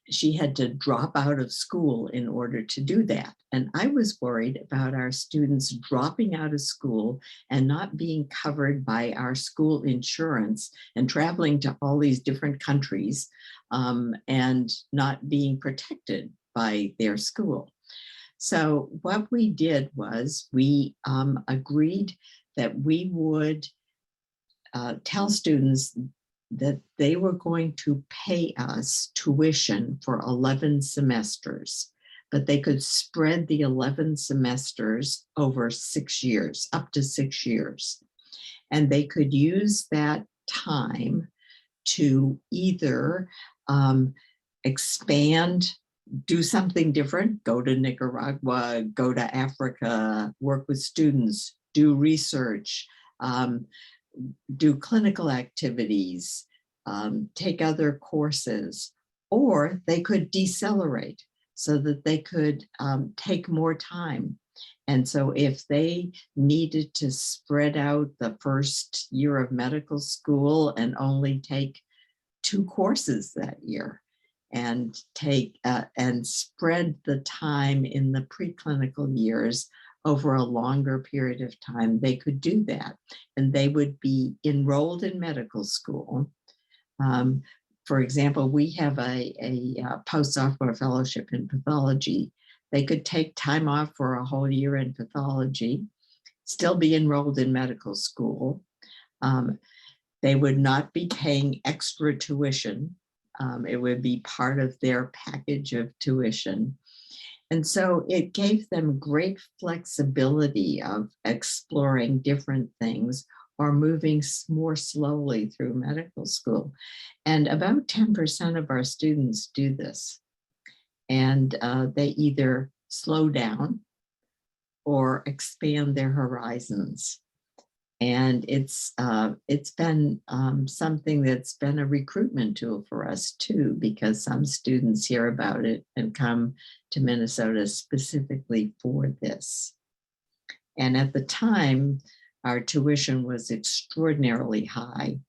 she had to drop out of school in order to do that. And I was worried about our students dropping out of school and not being covered by our school insurance and traveling to all these different countries and not being protected by their school. So what we did was we agreed that we would tell students that they were going to pay us tuition for 11 semesters, but they could spread the 11 semesters over 6 years, up to 6 years. And they could use that time to either expand, do something different, go to Nicaragua, go to Africa, work with students, do research, do clinical activities, take other courses, or they could decelerate so that they could take more time. And so if they needed to spread out the first year of medical school and only take 2 courses that year and take and spread the time in the preclinical years over a longer period of time, they could do that. And they would be enrolled in medical school. For example, we have a postdoctoral fellowship in pathology. They could take time off for a whole year in pathology, still be enrolled in medical school. They would not be paying extra tuition. It would be part of their package of tuition. And so it gave them great flexibility of exploring different things or moving more slowly through medical school. And about 10% of our students do this. And they either slow down or expand their horizons. And it's been something that's been a recruitment tool for us too, because some students hear about it and come to Minnesota specifically for this. And at the time, our tuition was extraordinarily high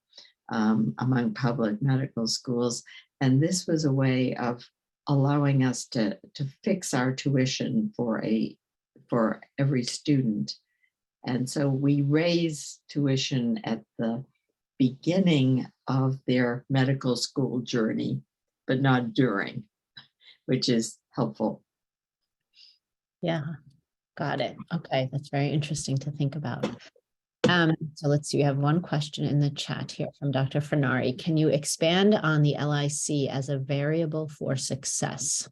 among public medical schools. And this was a way of allowing us to fix our tuition for every student And so we raise tuition at the beginning of their medical school journey, but not during, which is helpful.
Yeah, got it. Okay, that's very interesting to think about. So let's see, we have one question in the chat here from Dr. Fernari. Can you expand on the LIC as a variable for success?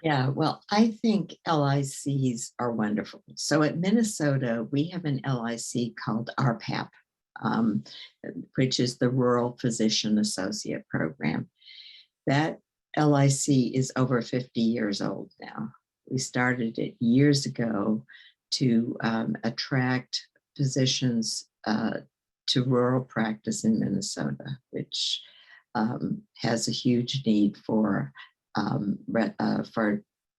Yeah, well, I think LICs are wonderful. So at Minnesota, we have an LIC called RPAP, um, which is the Rural Physician Associate Program. That LIC is over 50 years old now. We started it years ago to attract physicians to rural practice in Minnesota, which has a huge need for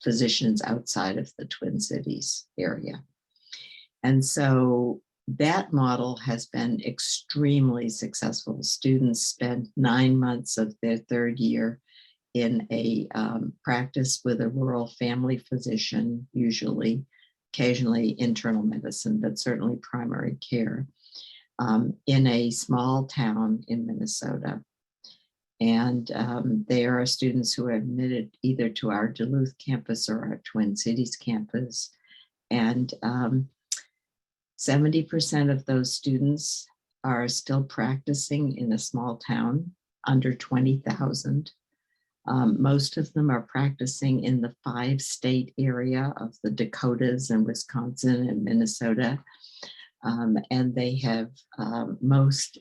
physicians outside of the Twin Cities area. And so that model has been extremely successful. Students spend 9 months of their third year in a practice with a rural family physician, usually, occasionally internal medicine, but certainly primary care, in a small town in Minnesota. And they are students who are admitted either to our Duluth campus or our Twin Cities campus. And 70% of those students are still practicing in a small town, under 20,000. Most of them are practicing in the 5-state area of the Dakotas and Wisconsin and Minnesota. And they have most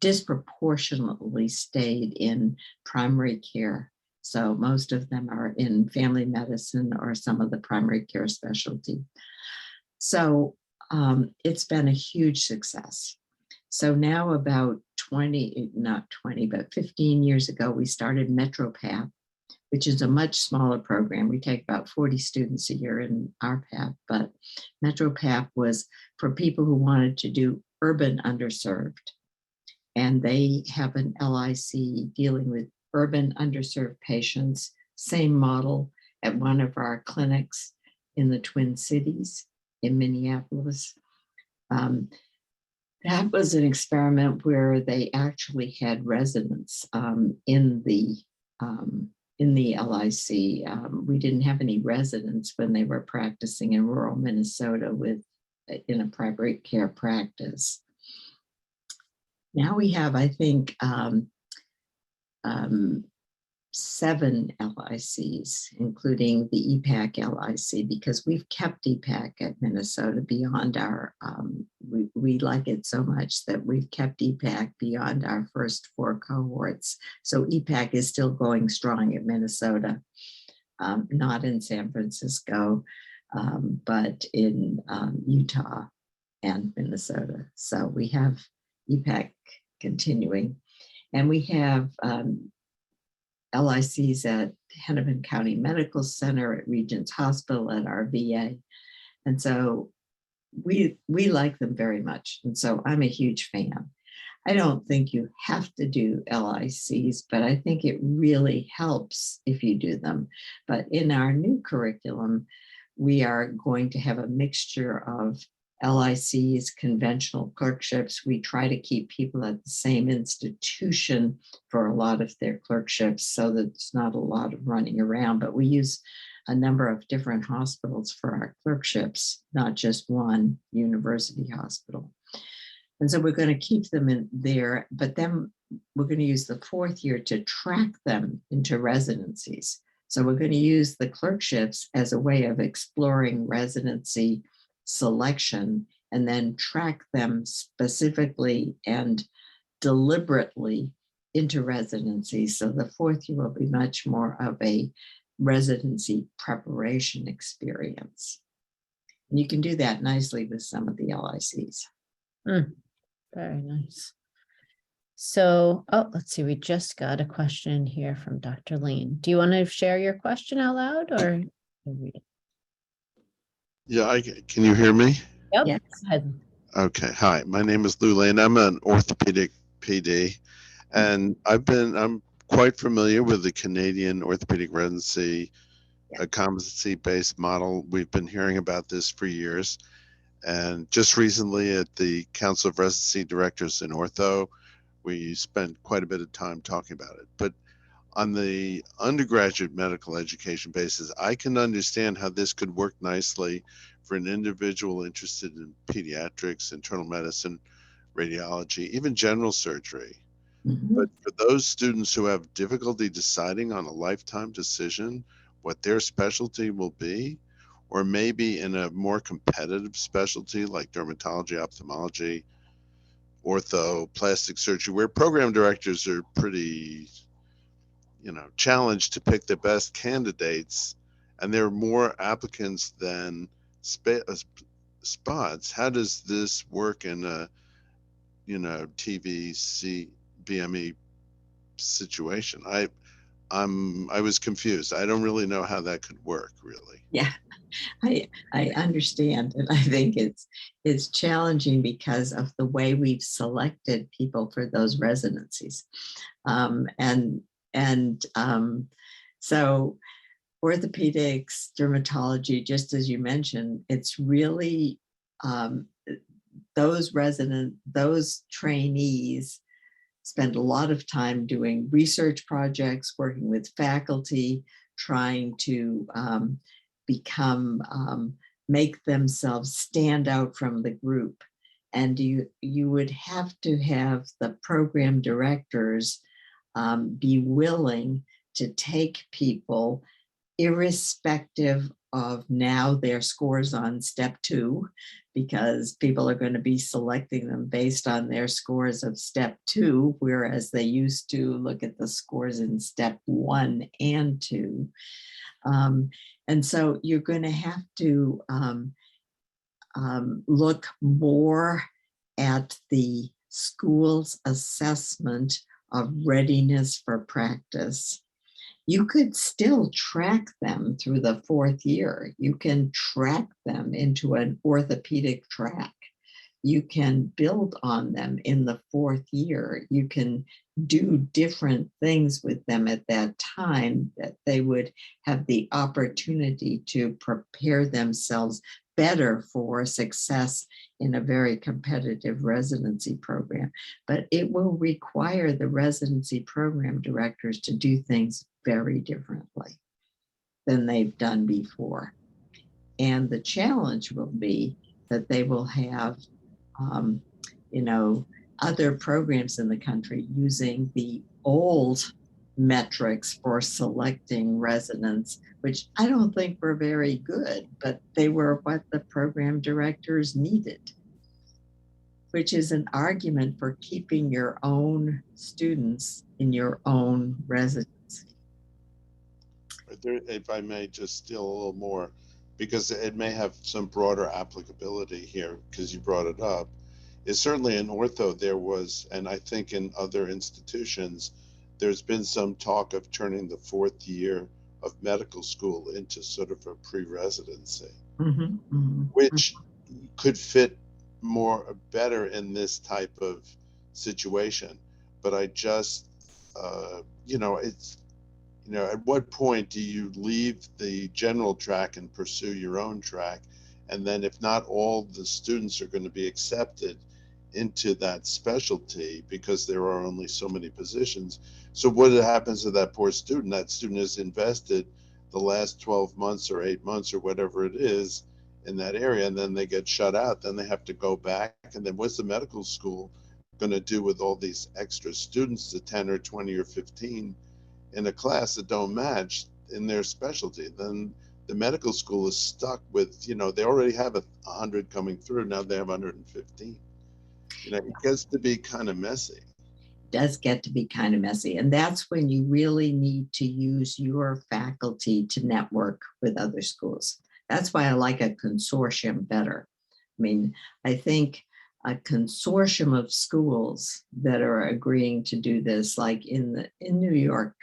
disproportionately stayed in primary care. So most of them are in family medicine or some of the primary care specialty. So it's been a huge success. So now about 15 years ago, we started MetroPath, which is a much smaller program. We take about 40 students a year in our path, but MetroPath was for people who wanted to do urban underserved. And they have an LIC dealing with urban underserved patients, same model at one of our clinics in the Twin Cities in Minneapolis. That was an experiment where they actually had residents in the LIC. We didn't have any residents when they were practicing in rural Minnesota in a primary care practice. Now we have, I think, 7 LICs, including the EPAC LIC, because we've kept EPAC at Minnesota beyond our, we like it so much that we've kept EPAC beyond our first 4 cohorts. So EPAC is still going strong at Minnesota, not in San Francisco, but in Utah and Minnesota. So we have EPAC continuing. And we have LICs at Hennepin County Medical Center, at Regents Hospital, at our VA. And so we like them very much. And so I'm a huge fan. I don't think you have to do LICs, but I think it really helps if you do them. But in our new curriculum, we are going to have a mixture of LICs, conventional clerkships. We try to keep people at the same institution for a lot of their clerkships so that it's not a lot of running around, but we use a number of different hospitals for our clerkships, not just one university hospital. And so we're going to keep them in there, but then we're going to use the 4th year to track them into residencies. So we're going to use the clerkships as a way of exploring residency selection and then track them specifically and deliberately into residency. So the 4th year will be much more of a residency preparation experience. And you can do that nicely with some of the LICs.
Very nice. So, let's see, we just got a question here from Dr. Lane. Do you want to share your question out loud or read it?
Yeah, can you hear me?
Yep.
Yes.
Go ahead.
Okay. Hi, my name is Lou Lane. I'm an orthopedic PD, and I'm quite familiar with the Canadian orthopedic residency, a competency-based model. We've been hearing about this for years, And just recently at the Council of Residency Directors in Ortho, we spent quite a bit of time talking about it. But on the undergraduate medical education basis, I can understand how this could work nicely for an individual interested in pediatrics, internal medicine, radiology, even general surgery. But
Mhm.
for those students who have difficulty deciding on a lifetime decision what their specialty will be, or maybe in a more competitive specialty like dermatology, ophthalmology, ortho, plastic surgery, where program directors are pretty, challenged to pick the best candidates, and there are more applicants than spots. How does this work in a, TVC BME situation? I was confused. I don't really know how that could work, really.
Yeah, I understand, and I think it's challenging because of the way we've selected people for those residencies, and and so orthopedics, dermatology, just as you mentioned, it's really um, those trainees spend a lot of time doing research projects, working with faculty, trying to become, make themselves stand out from the group. And you would have to have the program directors be willing to take people irrespective of now their scores on step two, because people are going to be selecting them based on their scores of step two, whereas they used to look at the scores in step one and two. Um, and so you're going to have to look more at the school's assessment of readiness for practice. You could still track them through the fourth year. You can track them into an orthopedic track. You can build on them in the fourth year. You can do different things with them at that time that they would have the opportunity to prepare themselves better for success in a very competitive residency program. But it will require the residency program directors to do things very differently than they've done before. And the challenge will be that they will have, um, you know, other programs in the country using the old metrics for selecting residents, which I don't think were very good, but they were what the program directors needed, which is an argument for keeping your own students in your own residency.
If I may just steal a little more, because it may have some broader applicability here, because you brought it up, is certainly in ortho there was, and I think in other institutions, there's been some talk of turning the fourth year of medical school into sort of a pre-residency,
Mhm, mhm,
which could fit more better in this type of situation. But I just, it's, at what point do you leave the general track and pursue your own track? And then if not all the students are going to be accepted into that specialty because there are only so many positions. So what happens to that poor student? That student has invested the last 12 months or 8 months or whatever it is in that area, and then they get shut out. Then they have to go back. And then what's the medical school going to do with all these extra students, the 10 or 20 or 15 in a class that don't match in their specialty? Then the medical school is stuck with, they already have 100 coming through. Now they have 115. It gets to be kind of messy.
Does get to be kind of messy. And that's when you really need to use your faculty to network with other schools. That's why I like a consortium better. I mean, I think a consortium of schools that are agreeing to do this, like in New York,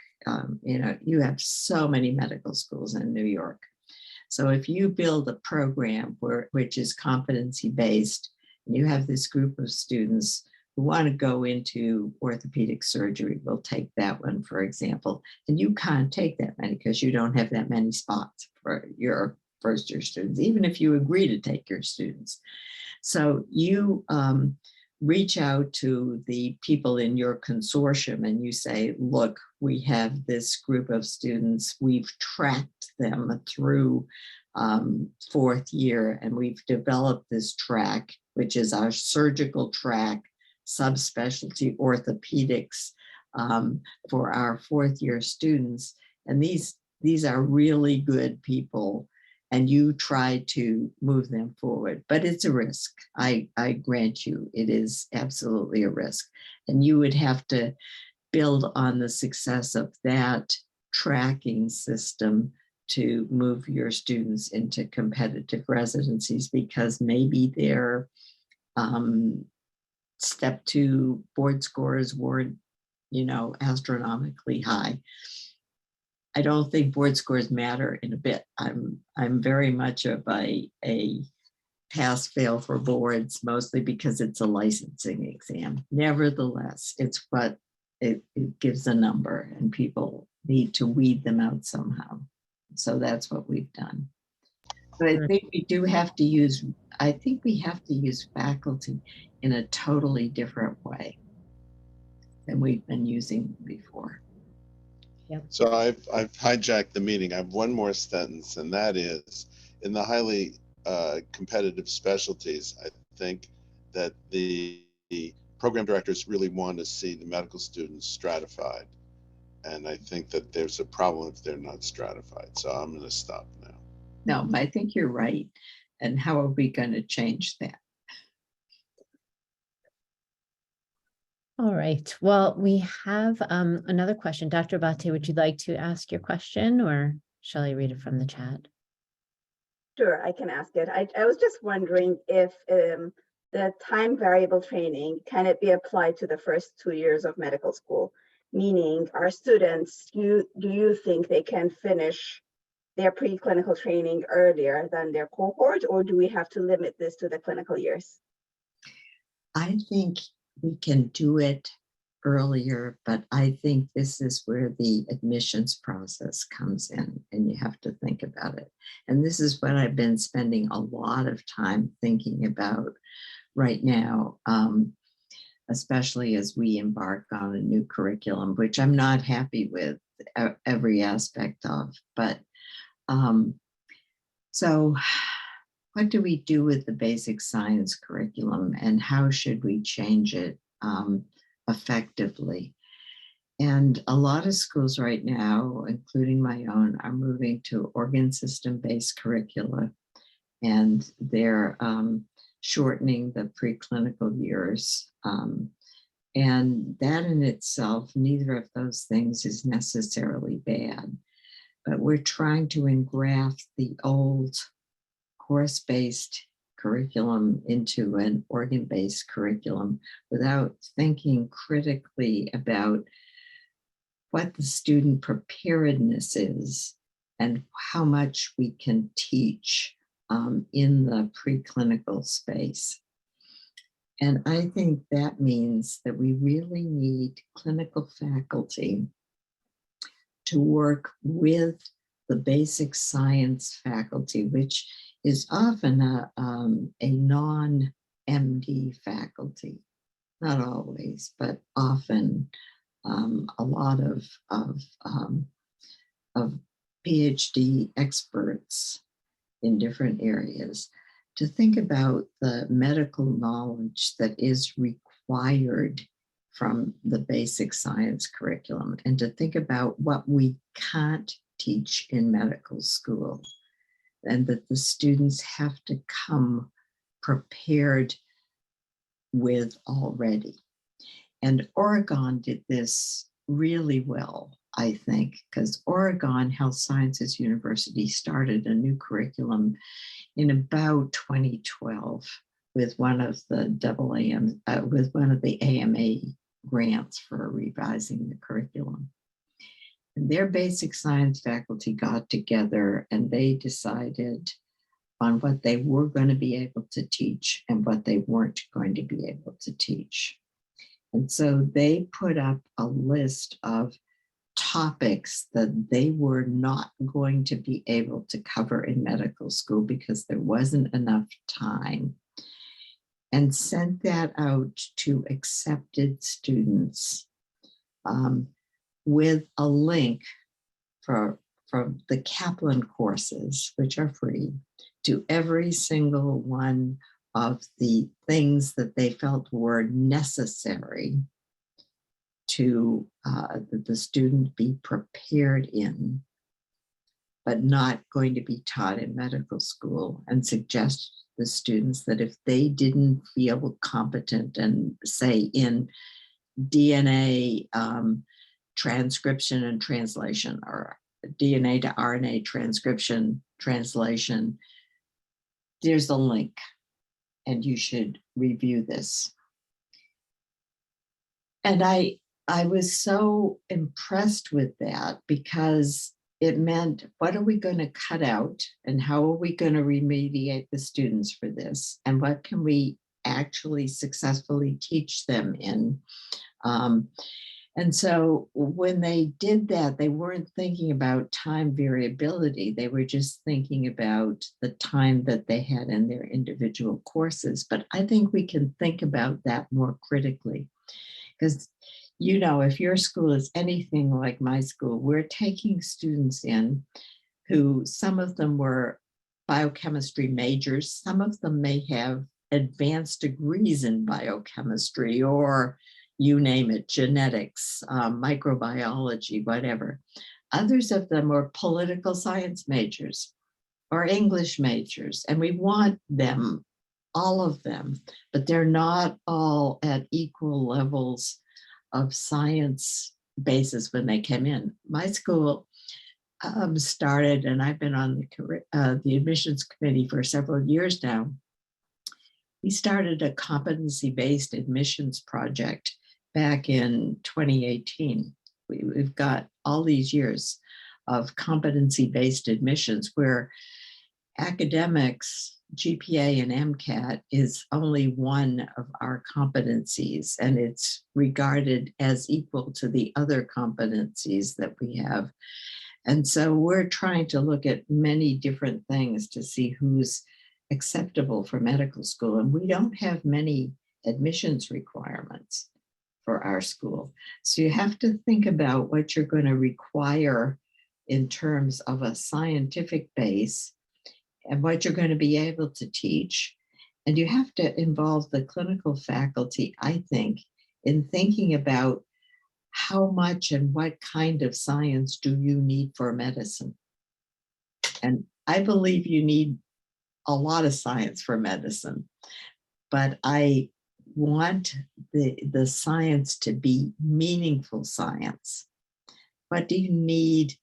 you have so many medical schools in New York. So if you build a program which is competency based, and you have this group of students who want to go into orthopedic surgery, we'll take that one, for example, and you can't take that many because you don't have that many spots for your first-year students, even if you agree to take your students. So you reach out to the people in your consortium and you say, look, we have this group of students, we've tracked them through fourth year, and we've developed this track, which is our surgical track, subspecialty orthopedics for our fourth year students. And these are really good people, and you try to move them forward, but it's a risk. I grant you, it is absolutely a risk. And you would have to build on the success of that tracking system to move your students into competitive residencies, because maybe their step 2 board scores weren't, astronomically high. I don't think board scores matter in a bit. I'm very much of a pass fail for boards, mostly because it's a licensing exam. Nevertheless, it's what it gives a number, and people need to weed them out somehow. So that's what we've done. But I think we have to use faculty in a totally different way than we've been using before.
Yep.
So I've hijacked the meeting. I have one more sentence, and that is, in the highly competitive specialties, I think that the program directors really want to see the medical students stratified. And I think that there's a problem if they're not stratified. So I'm going to stop now.
No, I think you're right. And how are we going to change that?
All right. Well, we have another question. Dr. Abate, would you like to ask your question, or shall I read it from the chat?
Sure, I can ask it. I was just wondering if the time variable training, can it be applied to the first 2 years of medical school? Meaning, our students, do you think they can finish their preclinical training earlier than their cohort, or do we have to limit this to the clinical years?
I think we can do it earlier, but I think this is where the admissions process comes in, and you have to think about it. And this is what I've been spending a lot of time thinking about right now, especially as we embark on a new curriculum, which I'm not happy with every aspect of. But so what do we do with the basic science curriculum, and how should we change it effectively? And a lot of schools right now, including my own, are moving to organ system-based curricula, and they're shortening the preclinical years. And that in itself, neither of those things is necessarily bad, but we're trying to engraft the old course-based curriculum into an organ-based curriculum without thinking critically about what the student preparedness is and how much we can teach in the preclinical space. And I think that means that we really need clinical faculty to work with the basic science faculty, which is often a non-MD faculty, not always, but often a lot of PhD experts in different areas, to think about the medical knowledge that is required from the basic science curriculum, and to think about what we can't teach in medical school, and that the students have to come prepared with already. And Oregon did this really well, I think, because Oregon Health Sciences University started a new curriculum in about 2012 with one of the AMA grants for revising the curriculum. And their basic science faculty got together and they decided on what they were going to be able to teach and what they weren't going to be able to teach. And so they put up a list of topics that they were not going to be able to cover in medical school because there wasn't enough time, and sent that out to accepted students with a link from the Kaplan courses, which are free, to every single one of the things that they felt were necessary to that the student be prepared in, but not going to be taught in medical school, and suggest the students that if they didn't feel competent and say in DNA transcription and translation, or DNA to RNA transcription, translation, there's a link and you should review this. And I was so impressed with that, because it meant, what are we going to cut out and how are we going to remediate the students for this? And what can we actually successfully teach them in? And so when they did that, they weren't thinking about time variability. They were just thinking about the time that they had in their individual courses. But I think we can think about that more critically, because, you know, if your school is anything like my school, we're taking students in who, some of them were biochemistry majors, some of them may have advanced degrees in biochemistry, or you name it, genetics, microbiology, whatever. Others of them are political science majors or English majors, and we want them, all of them, but they're not all at equal levels of science basis when they came in. My school started, and I've been on the admissions committee for several years now. We started a competency-based admissions project back in 2018. We've got all these years of competency-based admissions where academics, GPA and MCAT is only one of our competencies, and it's regarded as equal to the other competencies that we have. And so we're trying to look at many different things to see who's acceptable for medical school. And we don't have many admissions requirements for our school. So you have to think about what you're going to require in terms of a scientific base and what you're going to be able to teach. And you have to involve the clinical faculty, I think, in thinking about how much and what kind of science do you need for medicine. And I believe you need a lot of science for medicine, but I want the science to be meaningful science. What do you need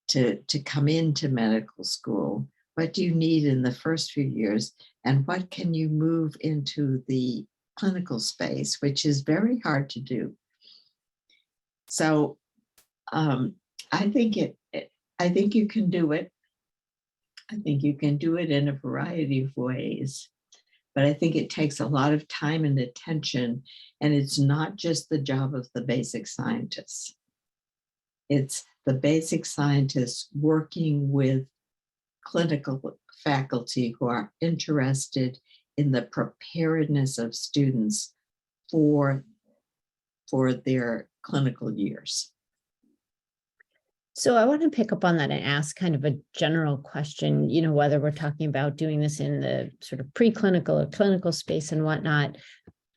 to come into medical school? What do you need in the first few years? And what can you move into the clinical space, which is very hard to do. So I think I think you can do it. I think you can do it in a variety of ways. But I think it takes a lot of time and attention, and it's not just the job of the basic scientists. It's the basic scientists working with clinical faculty who are interested in the preparedness of students for their clinical years.
So I want to pick up on that and ask kind of a general question, you know, whether we're talking about doing this in the sort of preclinical or clinical space and whatnot.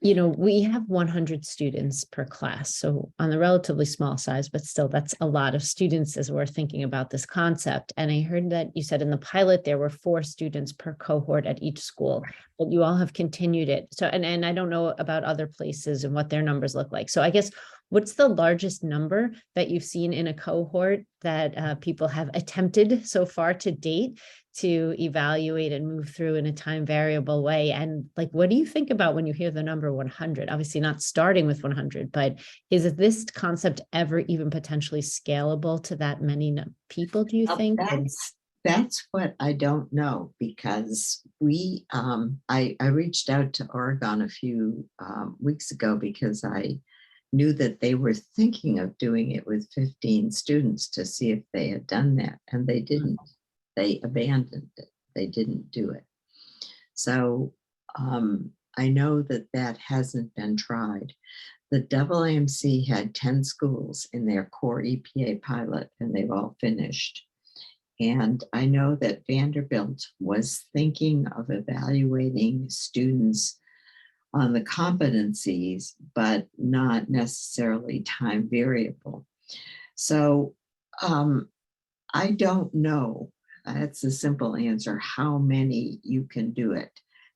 You know, we have 100 students per class, so on the relatively small size, but still that's a lot of students as we're thinking about this concept. And I heard that you said in the pilot there were 4 students per cohort at each school, but you all have continued it. So, and I don't know about other places and what their numbers look like. So I guess, what's the largest number that you've seen in a cohort that people have attempted so far to date to evaluate and move through in a time variable way? And like, what do you think about when you hear the number 100? Obviously not starting with 100, but is this concept ever even potentially scalable to that many people, do you think?
That's what I don't know, because I reached out to Oregon a few weeks ago because I knew that they were thinking of doing it with 15 students to see if they had done that, and they didn't. They abandoned it. They didn't do it. So I know that that hasn't been tried. The AAMC had 10 schools in their core EPA pilot, and they've all finished. And I know that Vanderbilt was thinking of evaluating students on the competencies, but not necessarily time variable. So I don't know. That's a simple answer, how many you can do it.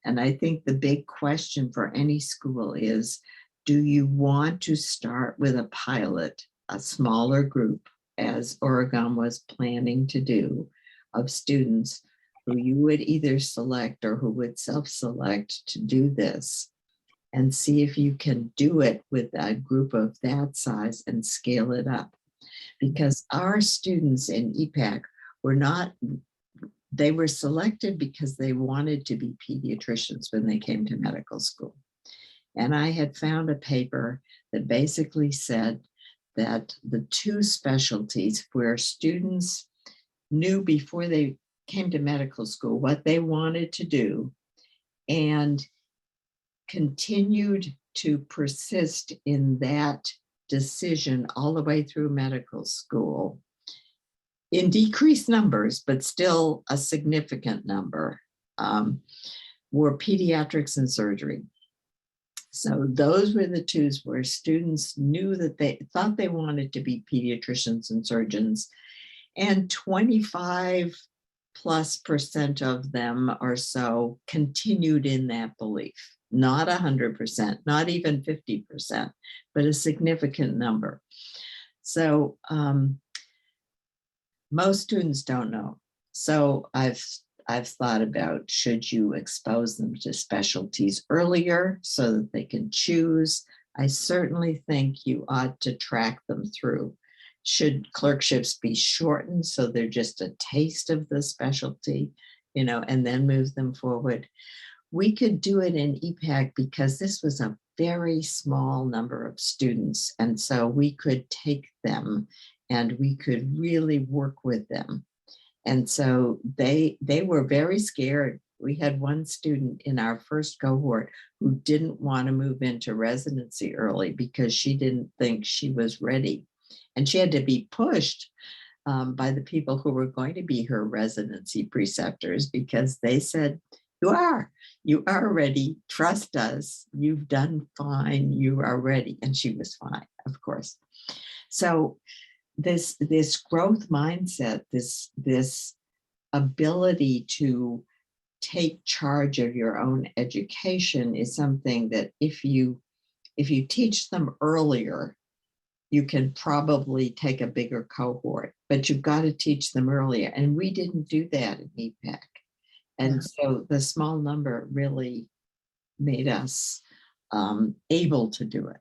And I think the big question for any school is, do you want to start with a pilot, a smaller group, as Oregon was planning to do, of students who you would either select or who would self-select to do this, and see if you can do it with a group of that size and scale it up? Because our students in EPAC were not, they were selected because they wanted to be pediatricians when they came to medical school. And I had found a paper that basically said that the two specialties where students knew before they came to medical school what they wanted to do and continued to persist in that decision all the way through medical school in decreased numbers, but still a significant number, were pediatrics and surgery. So those were the twos where students knew that they thought they wanted to be pediatricians and surgeons, and 25+% of them or so continued in that belief. Not 100%, not even 50%, but a significant number. So most students don't know. So I've thought about, should you expose them to specialties earlier so that they can choose? I certainly think you ought to track them through. Should clerkships be shortened so they're just a taste of the specialty, and then move them forward? We could do it in EPAC because this was a very small number of students. And so we could take them and we could really work with them. And so they were very scared. We had one student in our first cohort who didn't want to move into residency early because she didn't think she was ready. And she had to be pushed by the people who were going to be her residency preceptors, because they said, you are ready. Trust us. You've done fine. You are ready. And she was fine, of course. So this growth mindset, this ability to take charge of your own education is something that if you teach them earlier, you can probably take a bigger cohort, but you've got to teach them earlier. And we didn't do that in EPAC. And so the small number really made us able to do it.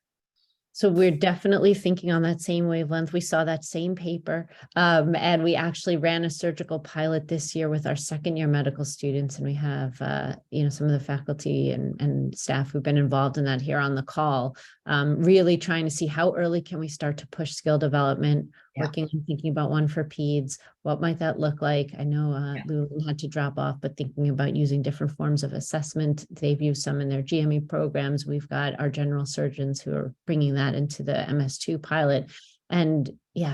So we're definitely thinking on that same wavelength. We saw that same paper, and we actually ran a surgical pilot this year with our second-year medical students, and we have some of the faculty and staff who've been involved in that here on the call, really trying to see how early can we start to push skill development, working on thinking about one for peds. What might that look like? I know Lulu had to drop off, but thinking about using different forms of assessment. They've used some in their GME programs. We've got our general surgeons who are bringing that into the MS2 pilot. And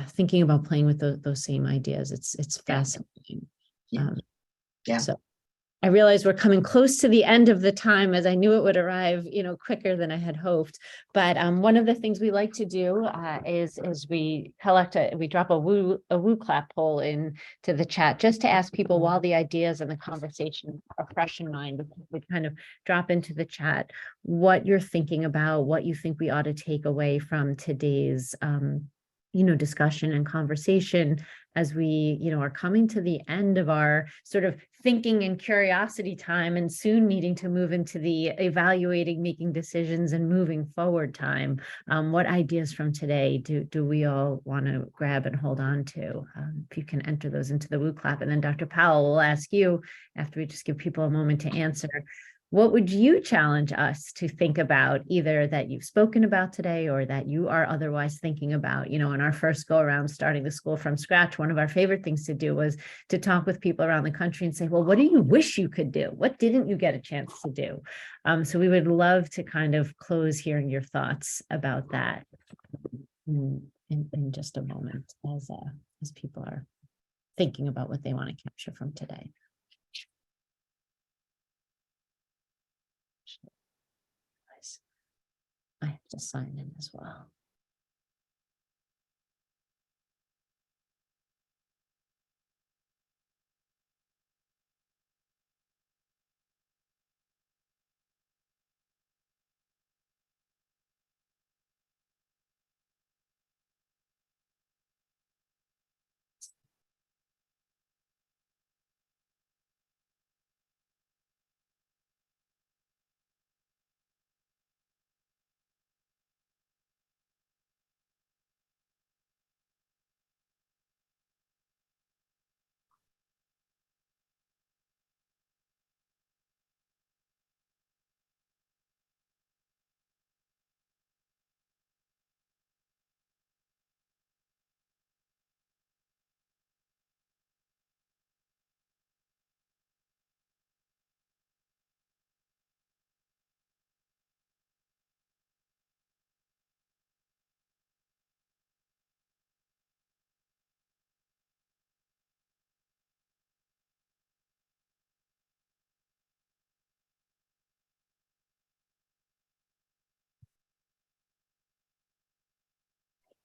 thinking about playing with those same ideas. It's fascinating. So I realize we're coming close to the end of the time, as I knew it would arrive, quicker than I had hoped. But one of the things we like to do is we drop a woo clap poll into the chat, just to ask people, while the ideas and the conversation are fresh in mind, we kind of drop into the chat what you're thinking about, what you think we ought to take away from today's discussion and conversation, as we, are coming to the end of our sort of thinking and curiosity time, and soon needing to move into the evaluating, making decisions, and moving forward time. What ideas from today do we all want to grab and hold on to? If you can enter those into the woo clap, and then Dr. Powell will ask you, after we just give people a moment to answer, what would you challenge us to think about, either that you've spoken about today or that you are otherwise thinking about? In our first go around starting the school from scratch, one of our favorite things to do was to talk with people around the country and say, well, what do you wish you could do? What didn't you get a chance to do? So we would love to kind of close hearing your thoughts about that in just a moment as people are thinking about what they want to capture from today. I have to sign in as well.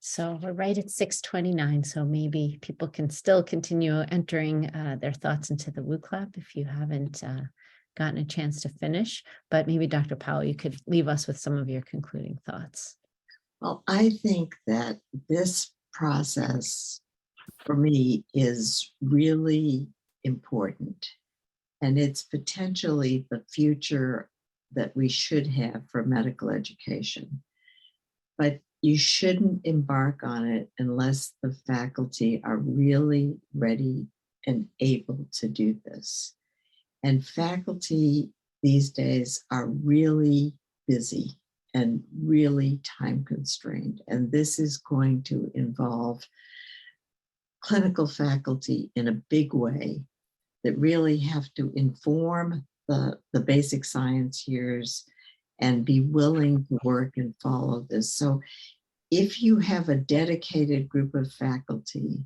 So we're right at 6:29. So maybe people can still continue entering their thoughts into the Woo Clap if you haven't gotten a chance to finish. But maybe Dr. Powell, you could leave us with some of your concluding thoughts.
Well, I think that this process for me is really important, and it's potentially the future that we should have for medical education. But you shouldn't embark on it unless the faculty are really ready and able to do this. And faculty these days are really busy and really time constrained. And this is going to involve clinical faculty in a big way that really have to inform the basic science years and be willing to work and follow this. So if you have a dedicated group of faculty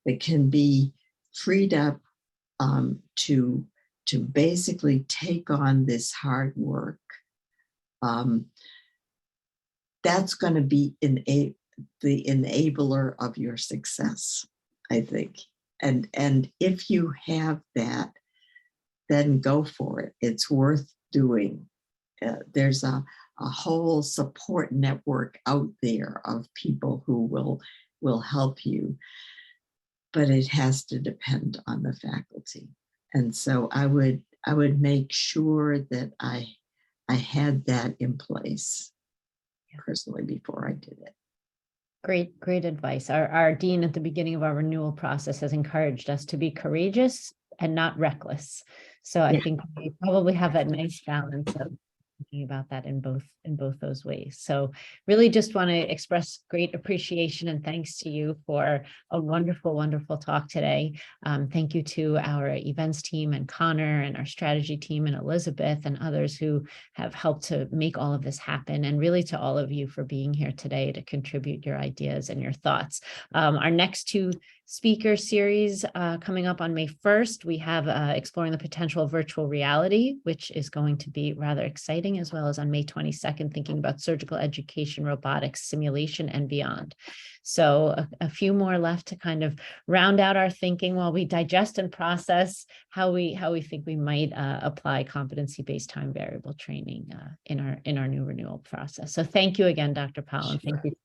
that can be freed up to basically take on this hard work, that's going to be the enabler of your success, I think. And if you have that, then go for it. It's worth doing. There's a whole support network out there of people who will help you, but it has to depend on the faculty. And so I would make sure that I had that in place personally before I did it.
Great advice. Our dean at the beginning of our renewal process has encouraged us to be courageous and not reckless. So I think we probably have that nice balance of thinking about that in both those ways. So really just want to express great appreciation and thanks to you for a wonderful talk today. Thank you to our events team and Connor and our strategy team and Elizabeth and others who have helped to make all of this happen, and really to all of you for being here today to contribute your ideas and your thoughts. Our next two speaker series coming up on May 1st, we have exploring the potential of virtual reality, which is going to be rather exciting, as well as on May 22nd, thinking about surgical education, robotics, simulation, and beyond. So a few more left to kind of round out our thinking while we digest and process how we think we might apply competency-based time variable training in our new renewal process. So thank you again, Dr. Powell, and thank you